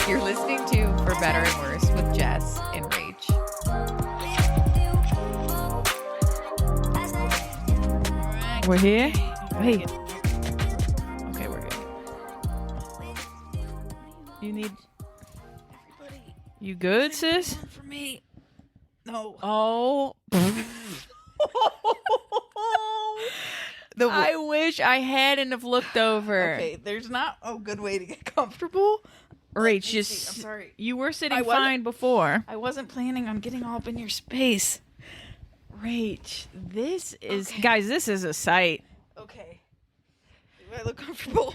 You're listening to For Better and Worse with Jess and Rach. We're here? Wait. Okay, we're good. You need... Everybody. You good, sis? For me. No. Oh. I wish I hadn't have looked over. Okay, there's not a good way to get comfortable. Rach, See, just... I'm sorry. You were sitting I wasn't- fine before. I wasn't planning on getting all up in your space. Rach, this is... Okay. Guys, this is a sight. Okay. Do I look comfortable?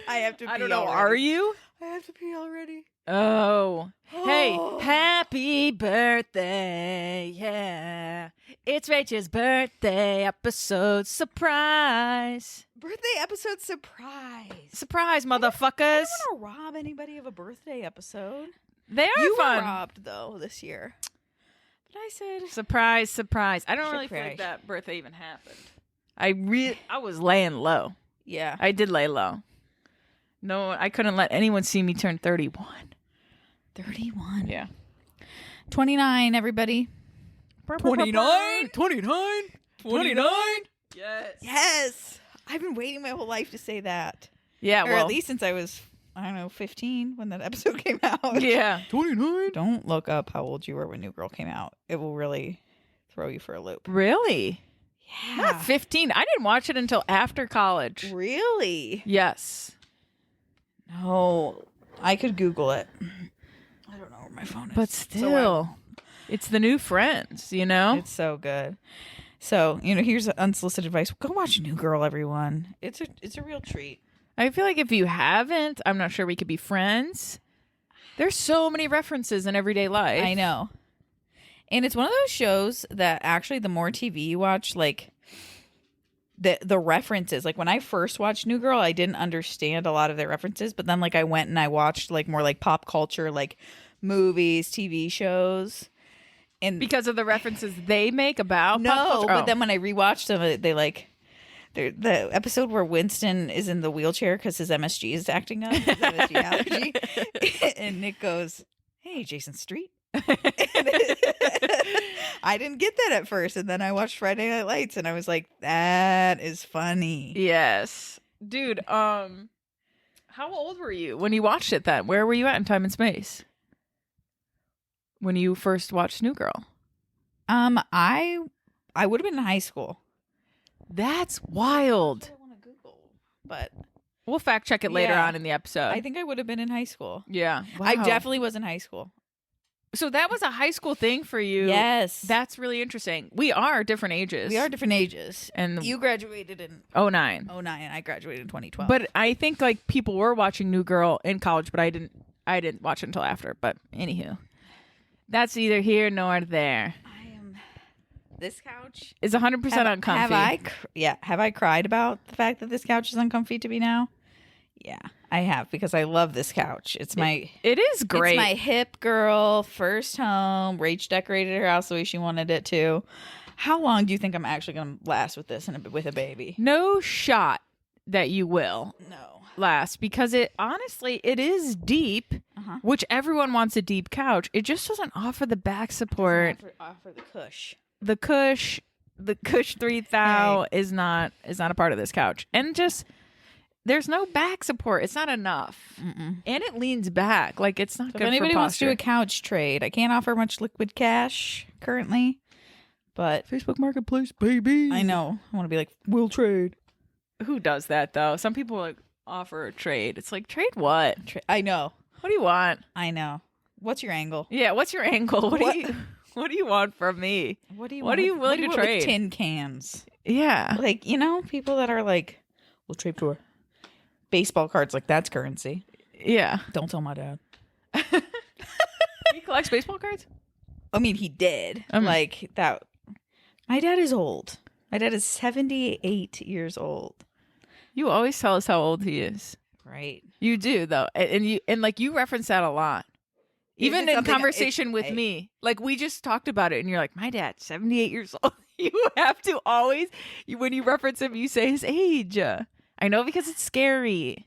I have to pee I don't know. already. Are you? I have to pee already. Oh. Hey, Oh. happy birthday. Yeah. It's Rach's birthday episode. Surprise. Birthday episode surprise. Surprise, I motherfuckers. don't want to rob anybody of a birthday episode. They are You fun. were robbed, though, this year. But I said... Surprise, surprise. I don't really feel like Surprise. that birthday even happened. I was laying low. Yeah. I did lay low. No, I couldn't let anyone see me turn 31. 31. Yeah. 29, everybody. 29. 29. Yes. Yes. I've been waiting my whole life to say that. Yeah, Or well. at least since I was, I don't know, 15 when that episode came out. Yeah. 29. Don't look up how old you were when New Girl came out. It will really throw you for a loop. Really? Yeah. Not 15. I didn't watch it until after college. Really? Yes. No. I could Google it. I don't know where my phone is. But So still, it's the new Friends, you know? it's so good. So, here's unsolicited advice. Go watch New Girl, everyone. It's a real treat. I feel like if you haven't, I'm not sure we could be friends. There's so many references in everyday life. I know. And it's one of those shows that actually the more TV you watch, like the references, like when I first watched New Girl, I didn't understand a lot of their references, but then like I went and I watched like more like pop culture, like movies, TV shows. And Because of the references they make about pop no, culture. but Oh. then when I rewatched them, they like the episode where Winston is in the wheelchair because his MSG is acting up, his MSG allergy, and Nick goes, "Hey, Jason Street." I didn't get that at first, and then I watched Friday Night Lights, and I was like, "That is funny." Yes. Dude, how old were you when you watched it then? Where were you at in time and space? When you first watched New Girl? I would have been in high school. That's wild. I want to Google, but We'll fact check it later Yeah. on in the episode. I think I would have been in high school. Yeah. I Wow. definitely was in high school. So that was a high school thing for you. Yes, That's really interesting. We are different ages. we are different ages. And You graduated in 09. 09. I graduated in 2012. But I think like people were watching New Girl in college, but I didn't watch it until after. But anywho. That's either here nor there. I am. This couch It's 100% uncomfy. Have I cried about the fact that this couch is uncomfy to me now? Yeah, I have, because I love this couch. It's my It is great. It's my hip girl first home. Rach decorated her house the way she wanted it to. How long do you think I'm actually going to last with this and with a baby? No shot that you will No. last, because it is deep, Uh-huh. which everyone wants a deep couch. It just doesn't offer the back support. Offer the cush. The Cush 3000 is not a part of this couch, and just there's no back support. It's not enough. Mm-mm. And it leans back, like it's not So good if anybody for wants to do posture. a couch trade, I can't offer much liquid cash currently, but Facebook Marketplace, baby. I know I want to be like, we'll trade. Who does that though? Some people like offer a trade. It's like, trade what? I know. What do you want? I know. What's your angle? Yeah, what's your angle? What do you want from me? What do you What are you willing to want with trade? tin cans. Yeah. Like, people that are like, we'll trade for baseball cards, like that's currency. Yeah. Don't tell my dad. He collects baseball cards? I mean, he did. Like that. My dad is old. My dad is 78 years old. You always tell us how old he is. Right. You do though. And you reference that a lot. Even in conversation with me. Like we just talked about it and you're like, my dad's 78 years old. You have to always, when you reference him, you say his age. I I know, because it's scary.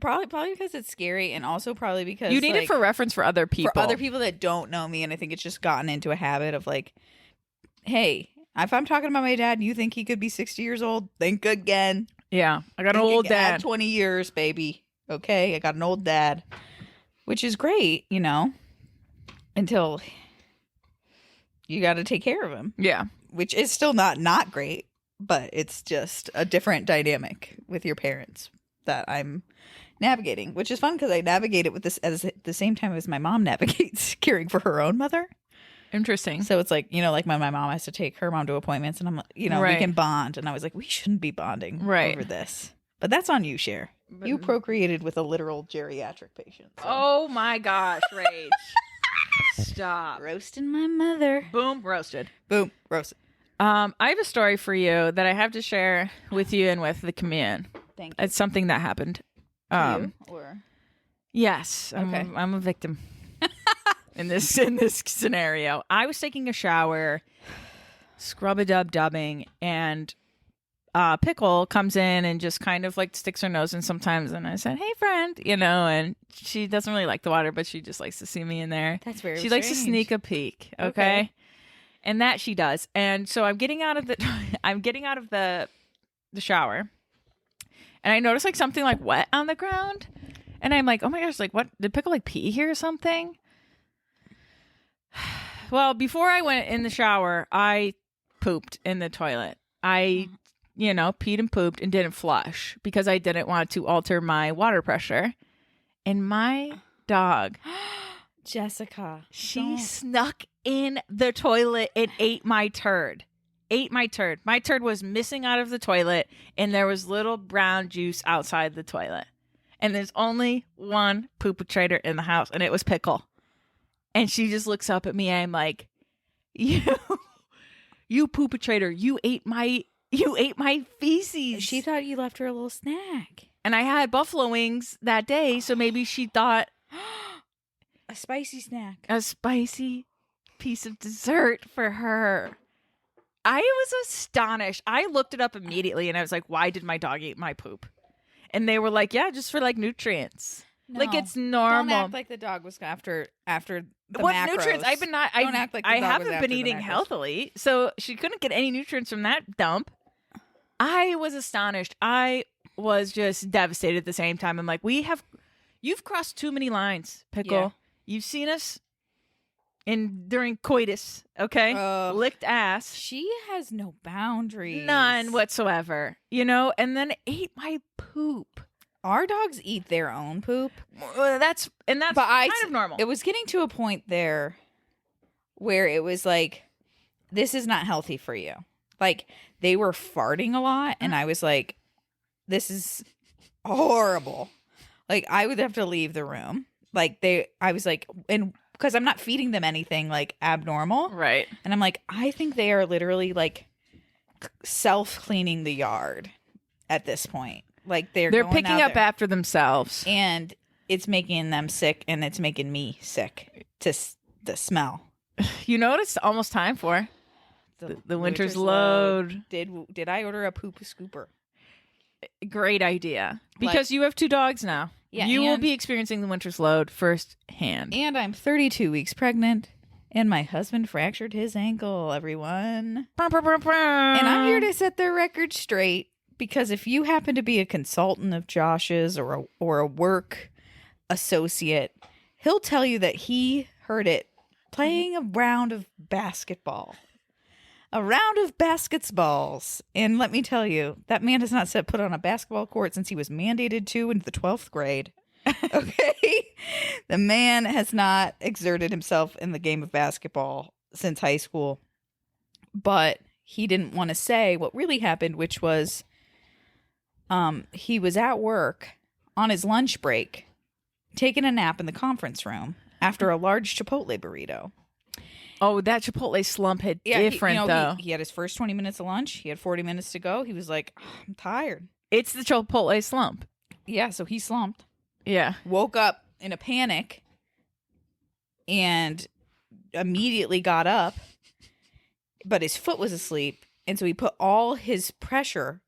Probably because it's scary, and also probably because You need it for reference for other people. For other people that don't know me, and I think it's just gotten into a habit of like, hey, if I'm talking about my dad and you think he could be 60 years old, think again. Yeah, I got an old dad. 20 years, baby. Okay, I got an old dad, which is great, you know, until you got to take care of him. Yeah. Which is still not great, but it's just a different dynamic with your parents that I'm navigating, which is fun because I navigate it with this at the same time as my mom navigates caring for her own mother. Interesting. So it's like, you know, like when my mom has to take her mom to appointments and I'm like, you know, Right. we can bond. And I was like, we shouldn't be bonding Right. over this. But that's on you, Cher. You procreated with a literal geriatric patient. So. Oh my gosh, Rach. Stop. Roasting my mother. Boom, roasted. Boom, roasted. I have a story for you that I have to share with you and with the commune. Thank you. It's something that happened. You, or? Yes. Okay. I'm a victim in this scenario. I was taking a shower, scrub-a-dub-dubbing, and Pickle comes in and just kind of like sticks her nose in sometimes, and I said, "Hey, friend," you know, and she doesn't really like the water, but she just likes to see me in there. That's very She likes to sneak a peek, okay? And that she does. And so I'm getting out of the the shower, and I notice like something like wet on the ground, and I'm like, "Oh my gosh, like what? Did Pickle like pee here or something?" Well, before I went in the shower, I pooped in the toilet. I peed and pooped and didn't flush because I didn't want to alter my water pressure. And my dog, Jessica, she snuck in the toilet and ate my turd. My turd was missing out of the toilet, and there was little brown juice outside the toilet. And there's only one poopatrator in the house, and it was Pickle. And she just looks up at me, and I'm like, you poopatrator, you ate my feces. She thought you left her a little snack. And I had buffalo wings that day, so maybe she thought a spicy snack. A spicy piece of dessert for her. I was astonished. I looked it up immediately and I was like, why did my dog eat my poop? And they were like, yeah, just for like nutrients. No, like it's normal. Don't act like the dog was after the what macros. nutrients? Don't act like I haven't been eating healthily, so she couldn't get any nutrients from that dump. I was astonished. I was just devastated at the same time. I'm like, you've crossed too many lines, Pickle. Yeah. You've seen us during coitus, okay? Licked ass. She has no boundaries. None whatsoever. You know, and then ate my poop. Our dogs eat their own poop. That's kind of normal. It was getting to a point there where it was like, this is not healthy for you. Like, they were farting a lot, and I was like, this is horrible. Like, I would have to leave the room. I was like, and because I'm not feeding them anything like abnormal. Right. And I'm like, I think they are literally like self-cleaning the yard at this point. Like they're picking up after themselves. And it's making them sick, and it's making me sick to the smell. You know what it's almost time for? The winter's load. Did I order a poop scooper? Great idea. Because you have 2 dogs now. Yeah, you will be experiencing the winter's load firsthand. And I'm 32 weeks pregnant, and my husband fractured his ankle, everyone. And I'm here to set the record straight, because if you happen to be a consultant of Josh's or a work associate, he'll tell you that he heard it playing a round of basketball. A round of basketballs. And let me tell you, that man has not set foot on a basketball court since he was mandated to in the 12th grade. Okay? The man has not exerted himself in the game of basketball since high school. But he didn't want to say what really happened, which was he was at work on his lunch break, taking a nap in the conference room after a large Chipotle burrito. Oh, that Chipotle slump hit different, though. He had his first 20 minutes of lunch. He had 40 minutes to go. He was like, I'm tired. It's the Chipotle slump. Yeah, so he slumped. Yeah. Woke up in a panic and immediately got up, but his foot was asleep. And so he put all his pressure,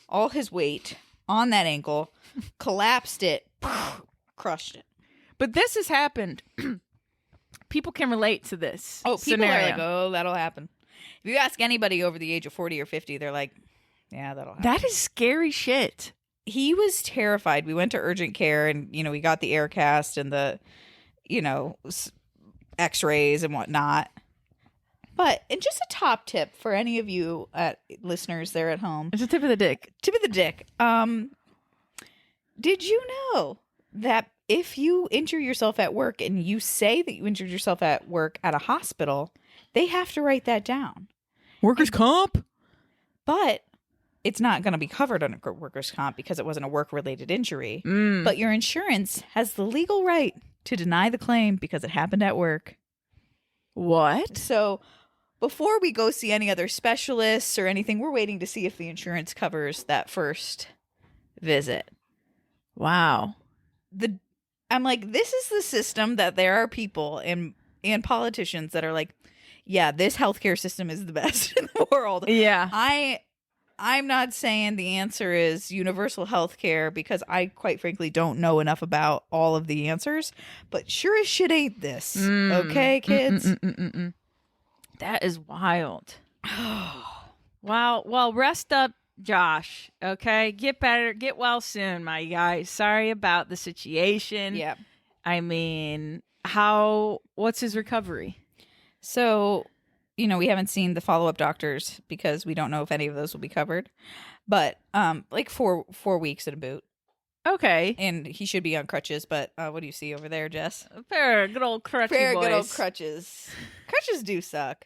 all his weight on that ankle, collapsed it, crushed it. But this has happened. People can relate to this. Oh, people scenario. are like, oh, that'll happen. If you ask anybody over the age of 40 or 50, they're like, yeah, that'll happen. That is scary shit. He was terrified. We went to urgent care and, we got the air cast and the, x-rays and whatnot. And just a top tip for any of you listeners there at home. It's a tip of the dick. Tip of the dick. Did you know that if you injure yourself at work and you say that you injured yourself at work at a hospital, they have to write that down? Workers' comp? But it's not going to be covered under workers' comp because it wasn't a work-related injury. But your insurance has the legal right to deny the claim because it happened at work. What? So before we go see any other specialists or anything, we're waiting to see if the insurance covers that first visit. Wow. I'm like, this is the system that there are people and politicians that are like, yeah, this healthcare system is the best in the world. Yeah. I'm not saying the answer is universal healthcare because I quite frankly don't know enough about all of the answers, but sure as shit ain't this. Okay, kids? That is wild. Wow. Well, rest up, Josh. Okay? Get better. Get well soon, my guy. Sorry about the situation. Yeah. I mean, what's his recovery? So, we haven't seen the follow-up doctors because we don't know if any of those will be covered. But like 4 weeks at a boot. Okay. And he should be on crutches, but what do you see over there, Jess? A pair of good old crutchy Pair of boys. good old crutches. Crutches do suck.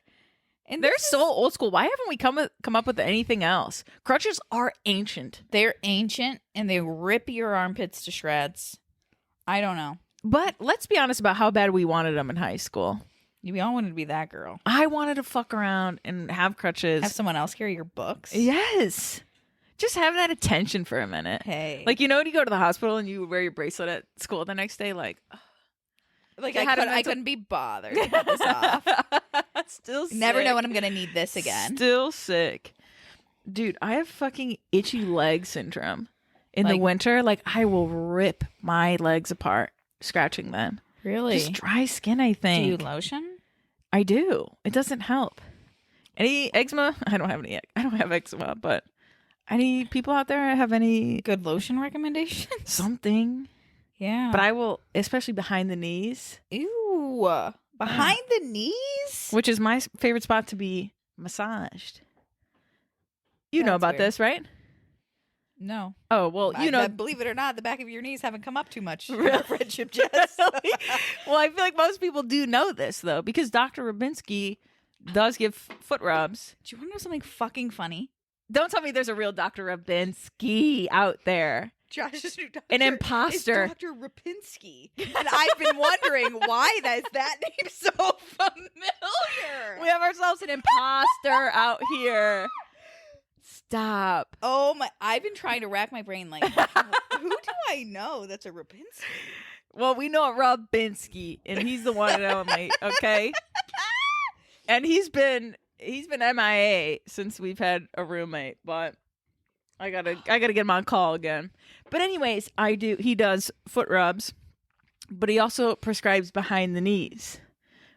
And They're so old school. Why haven't we come up with anything else? Crutches are ancient. They're ancient and they rip your armpits to shreds. I don't know. But let's be honest about how bad we wanted them in high school. We all wanted to be that girl. I wanted to fuck around and have crutches. Have someone else carry your books. Yes. Just have that attention for a minute. Hey. Like, when you go to the hospital and you wear your bracelet at school the next day, like I couldn't be bothered to put this off. Still sick. Never know when I'm going to need this again. Still sick. Dude, I have fucking itchy leg syndrome. In the winter, I will rip my legs apart scratching them. Really? Just dry skin, I think. Do you lotion? I do. It doesn't help. Any eczema? I don't have eczema, but any people out there have any good lotion recommendations? Something. Yeah. But I will, especially behind the knees. Ew. Behind the knees? Which is my favorite spot to be massaged. You know about this, right? No. Oh, well, believe it or not, the back of your knees haven't come up too much in our friendship, Jess. Well, I feel like most people do know this, though, because Dr. Rubinsky does give foot rubs. Do you want to know something fucking funny? Don't tell me there's a real Dr. Rubinsky out there. Josh's new doctor, an imposter. Is Dr. Rapinski. And I've been wondering why is that name so familiar. We have ourselves an imposter out here. Stop. Oh my, I've been trying to rack my brain like, who do I know that's a Rapinski? Well, we know Rubinsky, and he's the one and only, okay? And he's been MIA since we've had a roommate, but I gotta get him on call again. But anyways, he does foot rubs, but he also prescribes behind the knees,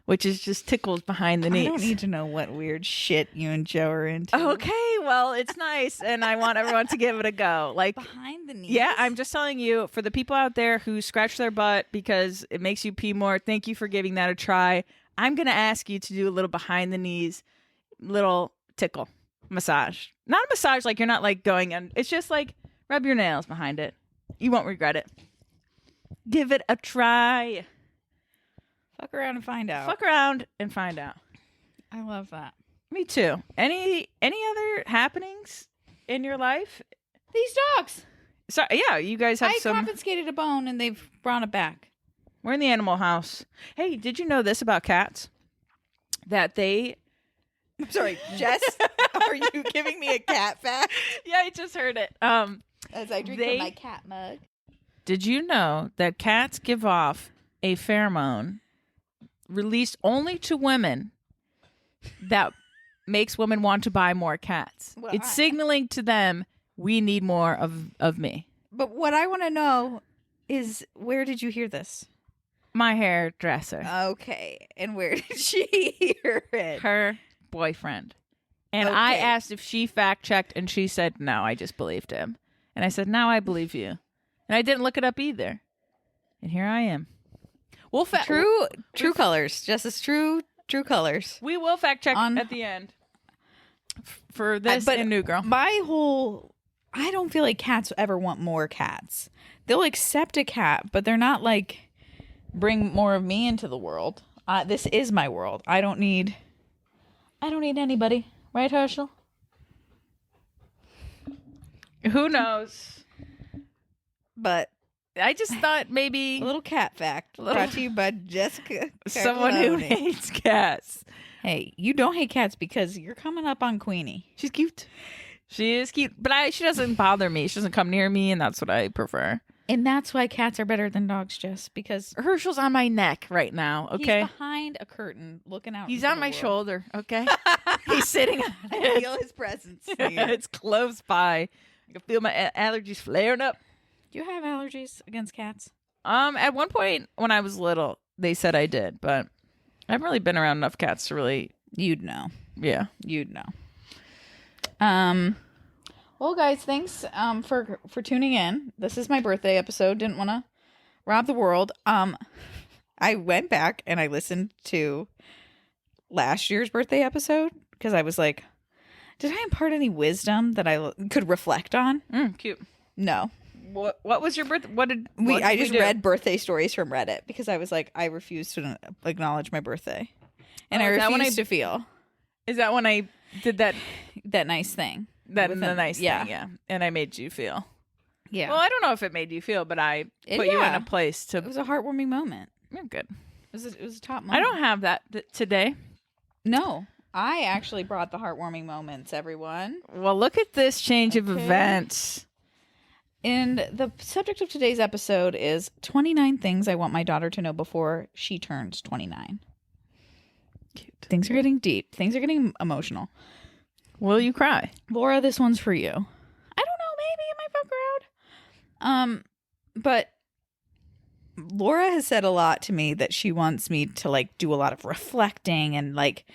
which is just tickles behind the knees. I don't need to know what weird shit you and Joe are into. Okay, well, it's nice, and I want everyone to give it a go. Like behind the knees? Yeah, I'm just telling you, for the people out there who scratch their butt because it makes you pee more, thank you for giving that a try. I'm going to ask you to do a little behind the knees, little tickle massage. Not a massage like you're not like going in. It's just like rub your nails behind it. You won't regret it. Give it a try. Fuck around and find out. Fuck around and find out. I love that. Me too. Any other happenings in your life? These dogs. So yeah, you guys have I some. confiscated a bone and they've brought it back. We're in the animal house. Hey, did you know this about cats? That they. I'm sorry, Jess. Are you giving me a cat fact? Yeah, I just heard it. As I drink from my cat mug. Did you know that cats give off a pheromone released only to women that makes women want to buy more cats? Well, it's signaling to them, we need more of me. But what I want to know is, where did you hear this? My hairdresser. Okay. And where did she hear it? Her boyfriend. And I Okay. asked if she fact checked, and she said no. I just believed him. And I said, now I believe you. And I didn't look it up either. And here I am. We'll True colors. Just as true colors. We will fact check On- at the end for this But and New Girl. I don't feel like cats ever want more cats. They'll accept a cat, but they're not like, bring more of me into the world. This is my world. I don't need anybody. Right, Herschel? Who knows? But I just thought a may little cat fact brought to you by Jessica. someone who Carlone. hates cats. Hey, you don't hate cats because you're coming up on Queenie. She's cute. She is cute, but she doesn't bother me. She doesn't come near me, and that's what I prefer. And that's why cats are better than dogs, Jess, because Herschel's on my neck right now, okay? he's behind a curtain looking out. He's into on the my world. shoulder, okay? He's sitting on I it. feel his presence. It's close by. I can feel my allergies flaring up. Do you have allergies against cats? At one point when I was little, they said I did, but I haven't really been around enough cats to really, You'd know. yeah. You'd know. Well, guys, thanks for tuning in. This is my birthday episode. Didn't want to rob the world. I went back and I listened to last year's birthday episode because I was like, did I impart any wisdom that I could reflect on? Cute. No. What was your birthday? I just read birthday stories from Reddit because I was like, I refuse to acknowledge my birthday. And I is that when refuse to feel Is that when I did that nice thing. the With nice yeah. thing? Yeah. And I made you feel. Yeah. Well, I don't know if it made you feel, but I put you in yeah. a place to. It was a heartwarming moment. You're good. It was a top I moment. don't have that today. No. I actually brought the heartwarming moments, everyone. Well, look at this change of Okay. events. And the subject of today's episode is 29 things I want my daughter to know before she turns 29. Cute. Things are getting deep. Things are getting emotional. Will you cry? Laura, this one's for you. I don't know, maybe it might fuck around. But Laura has said a lot to me that she wants me to like do a lot of reflecting and like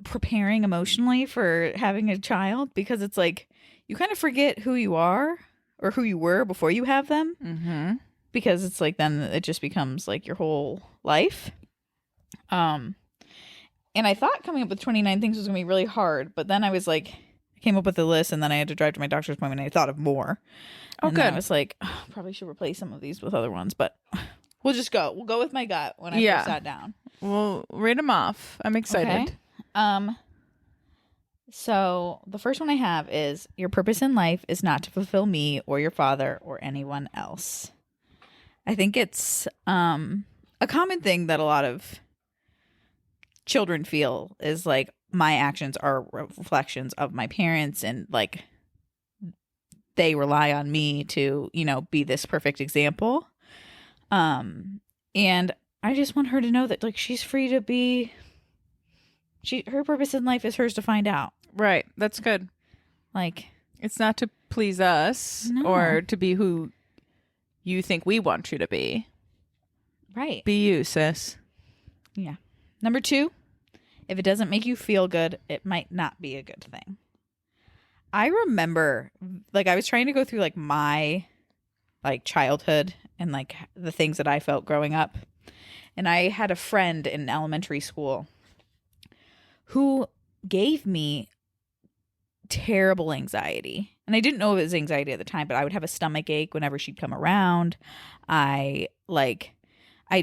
preparing emotionally for having a child, because it's like you kind of forget who you are or who you were before you have them, Mm-hmm. because it's like then it just becomes like your whole life. And I thought coming up with 29 things was gonna be really hard, but then I was like, I came up with a list and then I had to drive to my doctor's appointment and I thought of more. Oh, And then good. I was like, oh, probably should replace some of these with other ones, but we'll just go. We'll go with my gut when I Yeah. first sat down. We'll read them off. I'm excited. Okay. So the first one I have is, your purpose in life is not to fulfill me or your father or anyone else. I think it's a common thing that a lot of children feel is like, my actions are reflections of my parents, and like they rely on me to, you know, be this perfect example. And I just want her to know that like she's free to be, her purpose in life is hers to find out. Right. That's good. Like, It's not to please us No. or to be who you think we want you to be. right. Be you, sis. Yeah. Number 2, if it doesn't make you feel good, it might not be a good thing. I remember, like, I was trying to go through like my like childhood and like the things that I felt growing up. And I had a friend in elementary school who gave me terrible anxiety. And I didn't know it was anxiety at the time, but I would have a stomach ache whenever she'd come around. I'd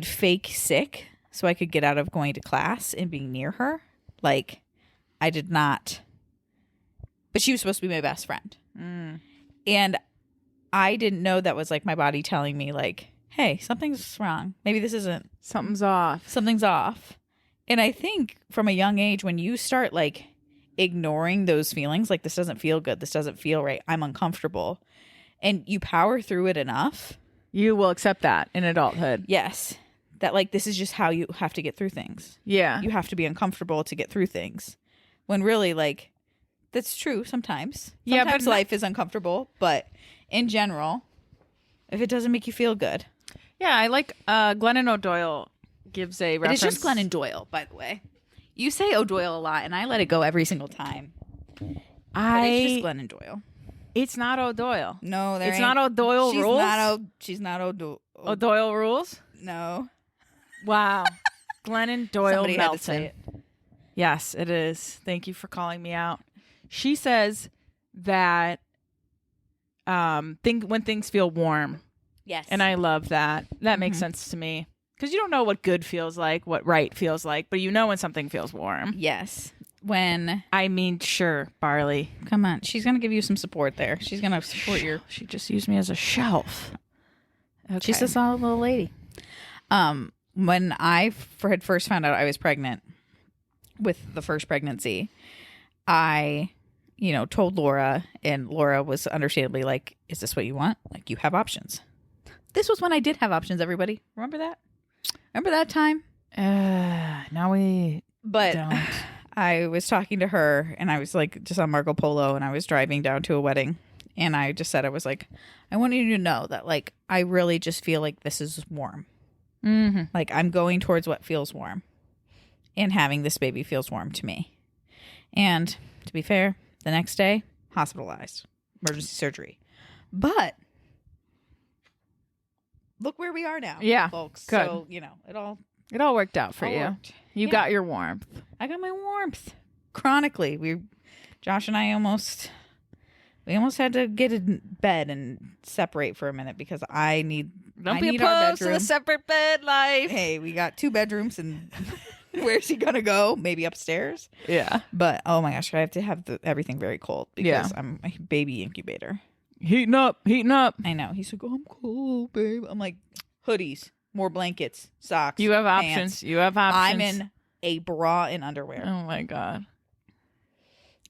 fake sick so I could get out of going to class and being near her. Like, I did not, but she was supposed to be my best friend. And I didn't know that was like my body telling me like, hey, something's wrong. Maybe this isn't, Something's off. something's off. And I think from a young age, when you start like ignoring those feelings, like this doesn't feel good, this doesn't feel right, I'm uncomfortable, and you power through it enough, You will accept that in adulthood. yes, that like this is just how you have to get through things. Yeah. You have to be uncomfortable to get through things. When really, like, That's true sometimes. Yeah, Sometimes but life is uncomfortable, but in general, if it doesn't make you feel good. Yeah, I like Glennon O'Doyle gives a reference. It is just Glennon Doyle, by the way. You say O'Doyle a lot, and I let it go every single time. But it's just Glennon Doyle. It's not O'Doyle. No, it's not O'Doyle rules. She's not O'Doyle. O'Doyle rules. No. Wow. Glennon Doyle Somebody Melton. had to say it. Yes, it is. Thank you for calling me out. She says that when things feel warm. Yes. And I love that. That makes sense to me. Because you don't know what good feels like, what right feels like, but you know when something feels warm. Yes. When... I mean, sure, Barley. Come on. She's going to give you some support there. She's going to support your... She just used me as a shelf. Okay. She's a solid little lady. When I had first found out I was pregnant with the first pregnancy, I, told Laura, and Laura was understandably like, is this what you want? Like, you have options. This was when I did have options, everybody. Remember that? Remember that time? Now we don't. I was talking to her, and I was like just on Marco Polo, and I was driving down to a wedding, and I just said, I was like, I want you to know that, like, I really just feel like this is warm. Mm-hmm. Like, I'm going towards what feels warm, and having this baby feels warm to me. And to be fair, the next day, hospitalized, emergency surgery. But look where we are now, folks. Good. So, It all worked out for all you. worked. You got your warmth. I got my warmth. Chronically, Josh and I almost had to get in bed and separate for a minute because I need Don't be need our opposed to bedroom. the separate bed life. Hey, we got 2 bedrooms, and where's he gonna go? Maybe upstairs. Yeah. But oh my gosh, I have to have everything very cold because I'm a baby incubator. Heating up. I know. He's like, oh, I'm cold, babe. I'm like, hoodies, more blankets, socks. You have pants. options. I'm in a bra and underwear. Oh my God.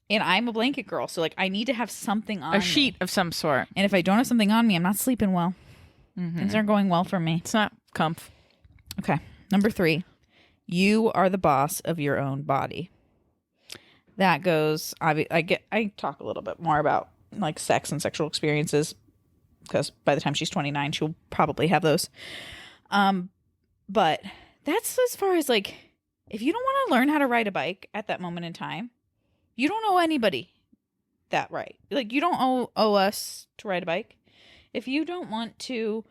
And I'm a blanket girl, so like I need to have something on A sheet of some sort. And if I don't have something on me, I'm not sleeping well. Things aren't going well for me. It's not comf. Okay. Number 3, you are the boss of your own body. That goes, I talk a little bit more about like sex and sexual experiences because by the time she's 29, she'll probably have those. But that's as far as like, if you don't want to learn how to ride a bike at that moment in time, you don't owe anybody that right. Like, you don't owe us to ride a bike. If you don't want to,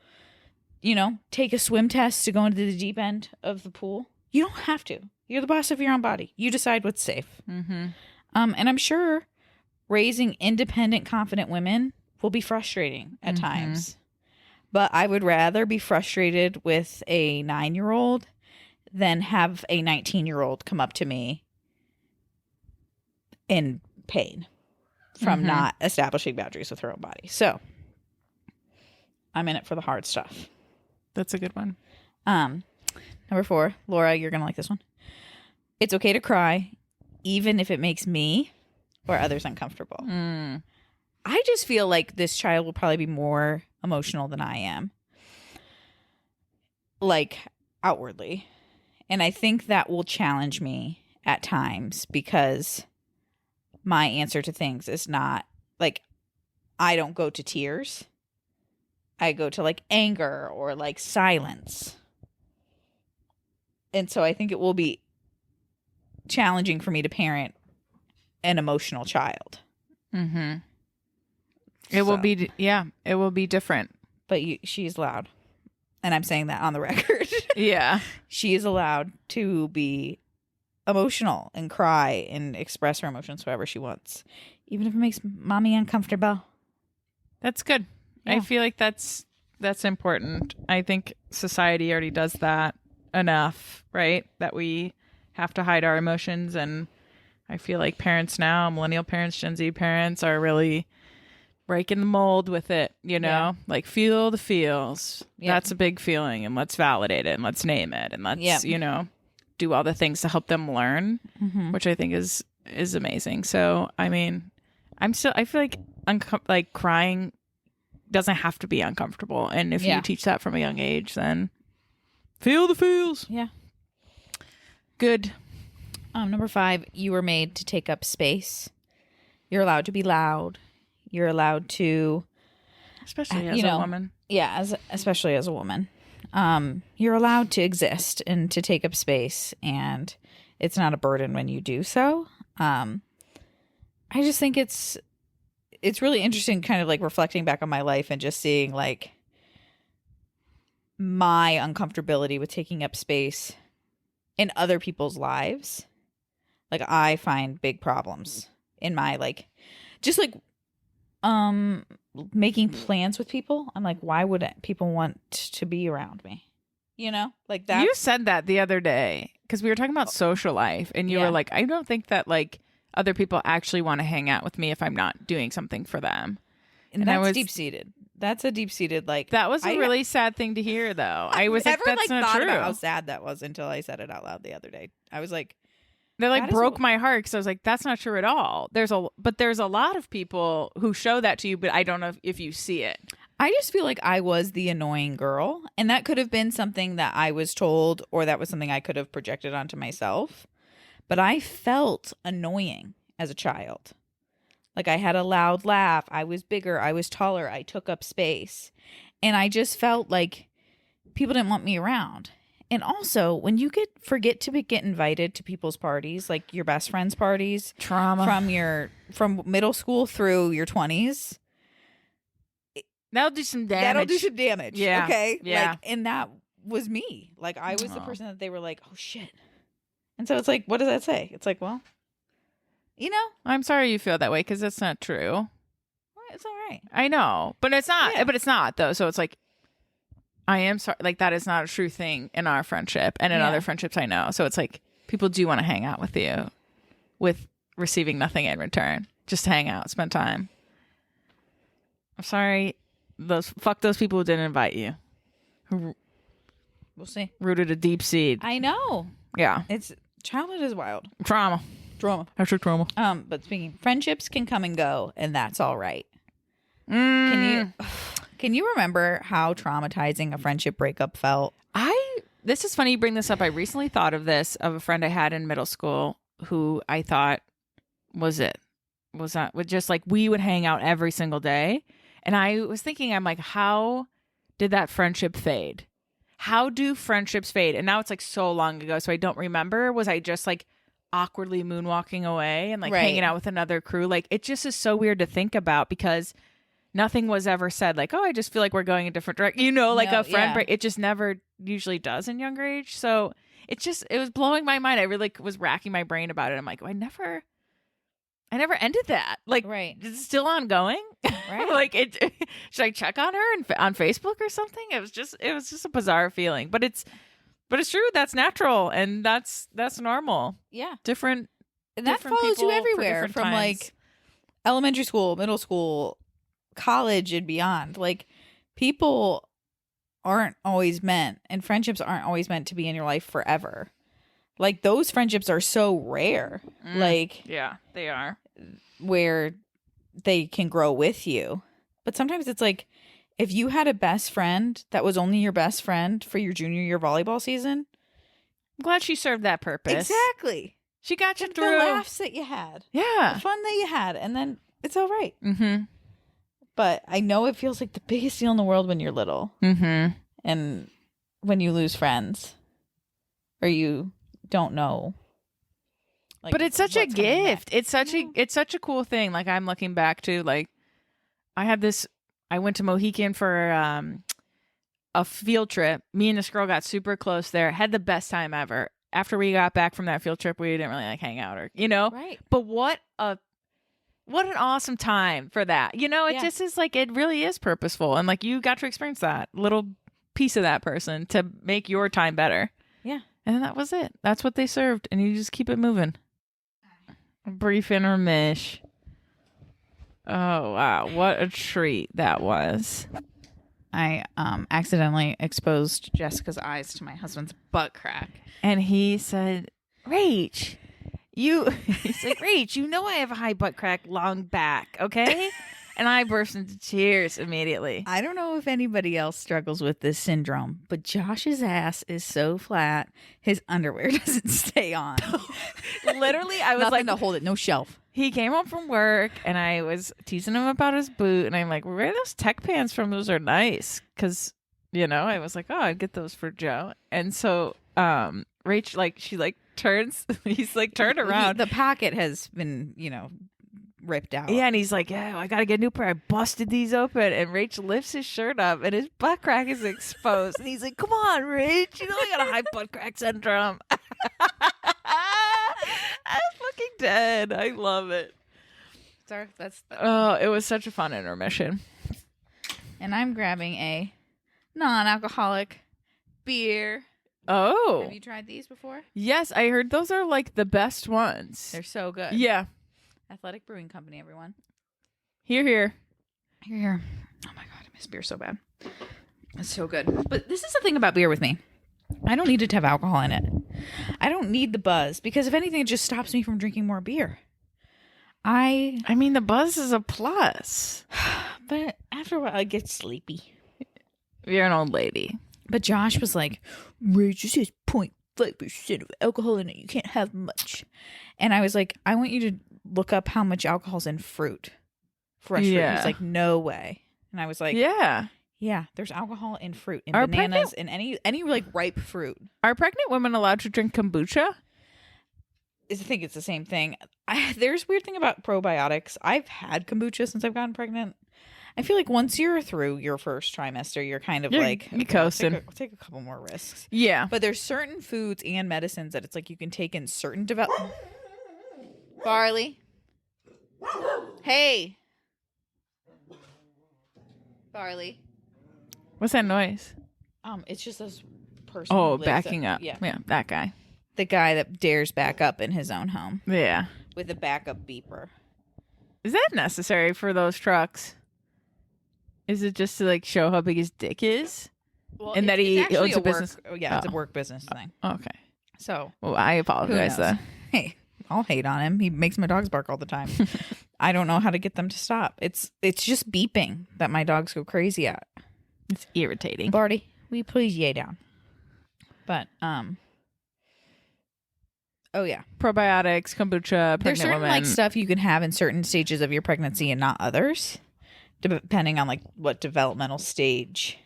take a swim test to go into the deep end of the pool, you don't have to. You're the boss of your own body. You decide what's safe. Mm-hmm. And I'm sure raising independent, confident women will be frustrating at times. But I would rather be frustrated with a 9-year-old than have a 19-year-old come up to me in pain from not establishing boundaries with her own body. So I'm in it for the hard stuff. That's a good one. Number 4, Laura, you're going to like this one. It's okay to cry, even if it makes me or others uncomfortable. I just feel like this child will probably be more emotional than I am. Like, outwardly. And I think that will challenge me at times because my answer to things is not like, I don't go to tears. I go to like anger or like silence. And so I think it will be challenging for me to parent an emotional child. It will be, it will be different. But she's loud. And I'm saying that on the record. Yeah. She is allowed to be emotional and cry and express her emotions however she wants, even if it makes mommy uncomfortable. That's good. Yeah. I feel like that's important. I think society already does that enough, right? That we have to hide our emotions. And I feel like parents now, millennial parents, Gen Z parents, are really breaking the mold with it, like feel the feels. Yep. That's a big feeling, and let's validate it and let's name it and let's, do all the things to help them learn, which I think is amazing. So, I mean, I feel like crying doesn't have to be uncomfortable. And if you teach that from a young age, then feel the feels. Yeah. Good. Number 5, you were made to take up space You're allowed to be loud. You're allowed to, Especially as a woman. Yeah, especially as a woman. You're allowed to exist and to take up space, and it's not a burden when you do so. I just think it's really interesting, kind of like reflecting back on my life and just seeing like my uncomfortability with taking up space in other people's lives. Like, I find big problems in my like, just like making plans with people. I'm like, why would people want to be around me? You know, like that. You said that the other day because we were talking about social life, and you were like, I don't think that like other people actually want to hang out with me if I'm not doing something for them. And that's deep-seated. That's a deep-seated, like... That was a really sad thing to hear, though. I was like, that's not true. About how sad that was until I said it out loud the other day. I was like... They like broke my heart because I was like, that's not true at all. There's a lot of people who show that to you, but I don't know if you see it. I just feel like I was the annoying girl, and that could have been something that I was told, or that was something I could have projected onto myself. But I felt annoying as a child. Like, I had a loud laugh. I was bigger. I was taller. I took up space. And I just felt like people didn't want me around. And also, when you forget to get invited to people's parties, like your best friend's parties, trauma from middle school through your 20s, that'll do some damage. Yeah. Okay. Yeah. Like, and that was me. Like, I was the person that they were like, oh shit. And so it's like, what does that say? It's like, well, you know, I'm sorry you feel that way because that's not true. Well, it's all right. I know, but it's not. Yeah. But it's not though. So it's like, I am sorry. Like, that is not a true thing in our friendship and in other friendships I know. So it's like, people do want to hang out with you with receiving nothing in return. Just to hang out, spend time. I'm sorry. Fuck those people who didn't invite you. We'll see. Rooted a deep seed. I know. Yeah. Childhood is wild. Trauma. Hashtag trauma. But speaking, friendships can come and go, and that's all right. Can you remember how traumatizing a friendship breakup felt? This is funny you bring this up. I recently thought of this, of a friend I had in middle school who I thought was just like, we would hang out every single day. And I was thinking, I'm like, how did that friendship fade? How do friendships fade? And now it's like so long ago, so I don't remember. Was I just like awkwardly moonwalking away and like hanging out with another crew? Like, it just is so weird to think about because nothing was ever said like, oh, I just feel like we're going a different direction. You know, like a friend break. It just never usually does in younger age. So it was blowing my mind. I really was racking my brain about it. I'm like, oh, I never ended that. Like, is it still ongoing? Right. Like, should I check on her on Facebook or something? It was just a bizarre feeling. But it's true. That's natural and that's normal. Yeah. Different. And that follows you everywhere from times. Like elementary school, middle school, college, and beyond. Like, people aren't always meant, and friendships aren't always meant to be in your life forever. Like, those friendships are so rare. Like, yeah, they are. Where they can grow with you. But sometimes it's like, if you had a best friend that was only your best friend for your junior year volleyball season, I'm glad she served that purpose. Exactly. She got you the through. The laughs that you had. Yeah. The fun that you had. And then it's all right. Mm-hmm. But I know it feels like the biggest deal in the world when you're little. Mm-hmm. And when you lose friends. Or you don't know. Like, but it's such a gift. It's such a cool thing. Like, I'm looking back to, like, I went to Mohican for a field trip. Me and this girl got super close there. Had the best time ever. After we got back from that field trip, we didn't really like hang out or, you know. Right. But what an awesome time for that. You know, it just is like, it really is purposeful. And like, you got to experience that little piece of that person to make your time better. Yeah. And that was it. That's what they served. And you just keep it moving. Brief intermish. Oh, wow. What a treat that was. I accidentally exposed Jessica's eyes to my husband's butt crack. And he said, Rach, he's like, Rach, you know I have a high butt crack, long back, okay? And I burst into tears immediately. I don't know if anybody else struggles with this syndrome, but Josh's ass is so flat, his underwear doesn't stay on. Literally, I was Nothing like, to hold it, no shelf. He came home from work, and I was teasing him about his boot, and I'm like, where are those tech pants from? Those are nice. Because, I was like, oh, I'd get those for Joe. And so Rach, she turns, he's turned around. The pocket has been, ripped out. Yeah, and he's like, yeah, I got to get a new pair. I busted these open. And Rach lifts his shirt up, and his butt crack is exposed. And he's like, come on, Rach. I got a high butt crack syndrome. I'm fucking dead. I love it. It was such a fun intermission. And I'm grabbing a non-alcoholic beer. Oh. Have you tried these before? Yes, I heard those are the best ones. They're so good. Yeah. Athletic Brewing Company, everyone. Here. Here. Oh my God, I miss beer so bad. It's so good. But this is the thing about beer with me. I don't need it to have alcohol in it. I don't need the buzz because if anything, it just stops me from drinking more beer. I mean, the buzz is a plus. But after a while, I get sleepy. You're an old lady. But Josh was like, Rach, this has 0.5% of alcohol in it. You can't have much. And I was like, I want you to look up how much alcohol's in fruit. Fresh fruit. He's like, no way. And I was like, yeah, there's alcohol in fruit, in bananas, in any ripe fruit. Are pregnant women allowed to drink kombucha? I think it's the same thing. There's a weird thing about probiotics. I've had kombucha since I've gotten pregnant. I feel like once you're through your first trimester, you're kind of you're coasting. I'll take a couple more risks. Yeah. But there's certain foods and medicines that it's like you can take in certain Barley. Hey. Barley. What's that noise? It's just this person. Oh, backing up. Yeah, that guy. The guy that dares back up in his own home. Yeah. With a backup beeper. Is that necessary for those trucks? Is it just to show how big his dick is? Well, and that he owns a business? Yeah, it's a work business thing. Okay. So. Well, I apologize then. Hey, I'll hate on him. He makes my dogs bark all the time. I don't know how to get them to stop. It's just beeping that my dogs go crazy at. It's irritating. Barty, will you please yay down? But, oh yeah. Probiotics, kombucha, There's certain women. stuff you can have in certain stages of your pregnancy and not others, depending on what developmental stage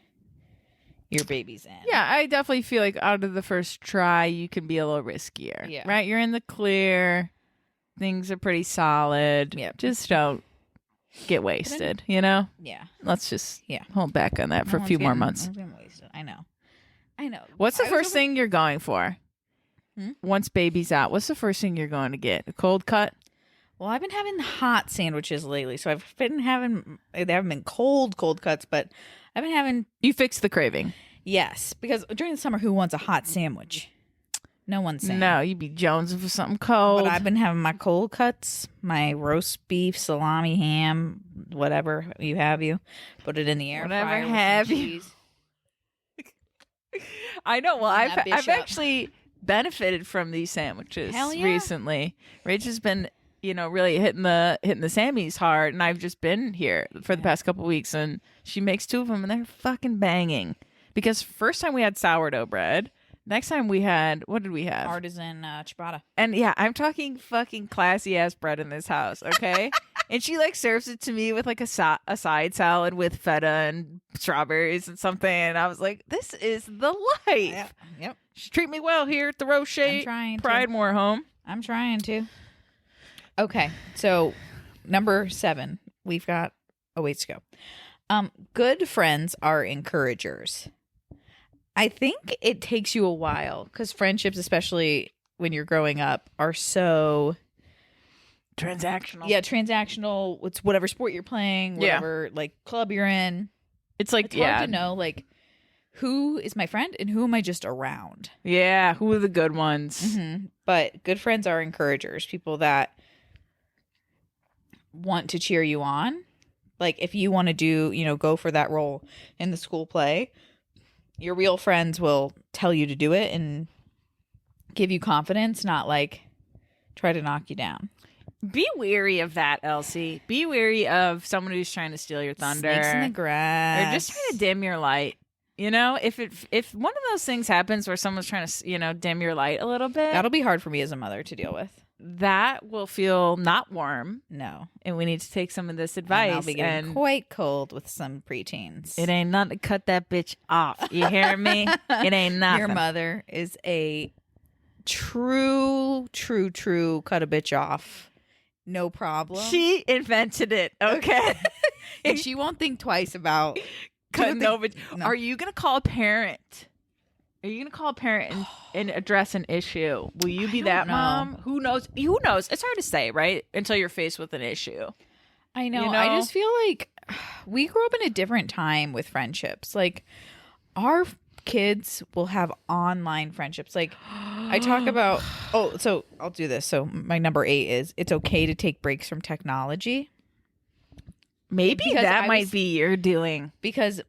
your baby's in. Yeah, I definitely feel like out of the first try, you can be a little riskier. Yeah. Right? You're in the clear. Things are pretty solid. Yeah. Just don't get wasted, Yeah. Let's just hold back on that for a few more months. I know. What's the first thing you're going for? Once baby's out, what's the first thing you're going to get? A cold cut? Well, I've been having hot sandwiches lately, so I've been having. They haven't been cold cuts, but I've been having. You fixed the craving. Yes, because during the summer, who wants a hot sandwich? No one's saying. No, you'd be jonesing for something cold. But I've been having my cold cuts, my roast beef, salami, ham, whatever you have. You put it in the air Whatever fryer. Have with some you? cheese. I know. Well, And that I've bishop. actually benefited from these sandwiches Hell yeah. recently. Rach has been, really hitting the Sammys hard, and I've just been here for the past couple weeks, and she makes 2 of them, and they're fucking banging. Because first time we had sourdough bread. Next time we had, what did we have? Artisan ciabatta. And yeah, I'm talking fucking classy ass bread in this house, okay? And she serves it to me with a side salad with feta and strawberries and something. And I was like, this is the life. Yep. She treat me well here at the I'm trying to. Roche-Pridemore home. I'm trying to. Okay, so number 7, we've got a ways to go. Good friends are encouragers. I think it takes you a while because friendships, especially when you're growing up, are so transactional. Yeah, transactional. It's whatever sport you're playing, whatever club you're in. It's hard to know who is my friend and who am I just around. Yeah, who are the good ones? Mm-hmm. But good friends are encouragers, people that want to cheer you on. Like if you want to do, go for that role in the school play. Your real friends will tell you to do it and give you confidence, not try to knock you down. Be wary of that, Elsie. Be wary of someone who's trying to steal your thunder. Snakes in the grass. Or just trying to dim your light. You know, if one of those things happens where someone's trying to, dim your light a little bit, That'll be hard for me as a mother to deal with. that will feel not warm. No. And we need to take some of this And advice. I'll be getting quite cold with some preteens. It ain't nothing to cut that bitch off. You hear me? It ain't nothing. Your mother is a true cut a bitch off. No problem. She invented it, okay? And she won't think twice about Cutting think- over. No. Are you going to call a parent? Are you going to call a parent and address an issue? Will you be don't that know. mom? Who knows? Who knows? It's hard to say, right? Until you're faced with an issue. I know. You know? I just feel like we grew up in a different time with friendships. Like our kids will have online friendships. Like I talk about, so I'll do this. So my number 8 is it's okay to take breaks from technology. Maybe Because that I might was- be your doing. Because,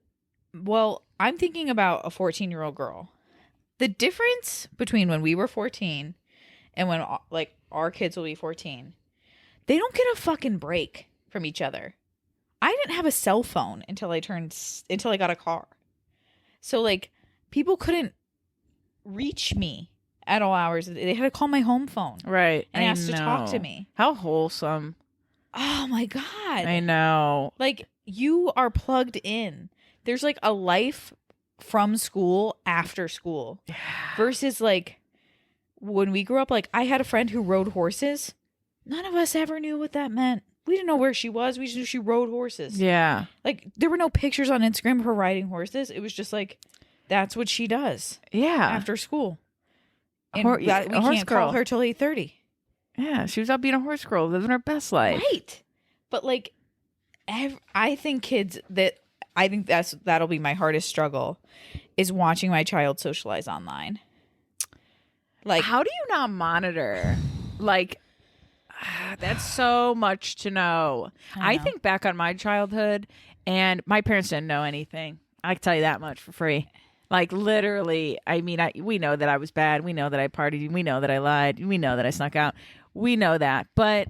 well, I'm thinking about a 14-year-old girl. The difference between when we were 14 and when like our kids will be 14, they don't get a fucking break from each other. I didn't have a cell phone until I got a car. So like people couldn't reach me at all hours. They had to call my home phone Right. and I ask to talk to know. me. How wholesome. Oh my God. I know. Like you are plugged in. There's like a life from school after school versus like when we grew up, like I had a friend who rode horses. None of us ever knew what that meant. We didn't know where she was. We just knew she rode horses. Yeah. Like there were no pictures on Instagram of her riding horses. It was just like, that's what she does Yeah. after school. And Hor- we a horse can't girl. call her till 8:30. Yeah. She was out being a horse girl, living her best life. Right. But like, I think that'll be my hardest struggle is watching my child socialize online. Like, How do you not monitor? Like, that's so much to know. I know. think back on my childhood, and my parents didn't know anything. I can tell you that much for free. Like, literally, I mean, we know that I was bad. We know that I partied. We know that I lied. We know that I snuck out. We know that. But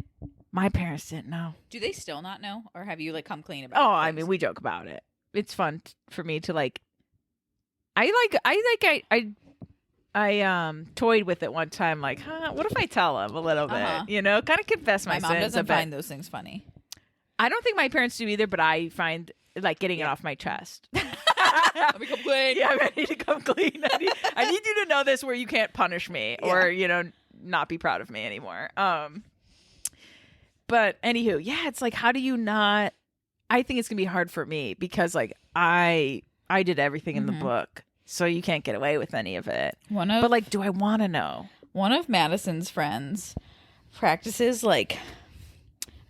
my parents didn't know. do they still not know, or have you like come clean about? Oh, things? I mean, we joke about it. It's fun for me to like. I toyed with it one time, like, what if I tell him a little bit? Uh-huh. You know, kind of confess my my mom sins a doesn't bit. find those things funny. I don't think my parents do either, but I find like getting it off my chest. Let me come clean. Yeah, I need to come clean. I need you to know this where you can't punish me or, not be proud of me anymore. But anywho, yeah, it's like, how do you not? I think it's gonna be hard for me because like I did everything in the book, so you can't get away with any of it. But like, do I want to know? One of Madison's friends practices like,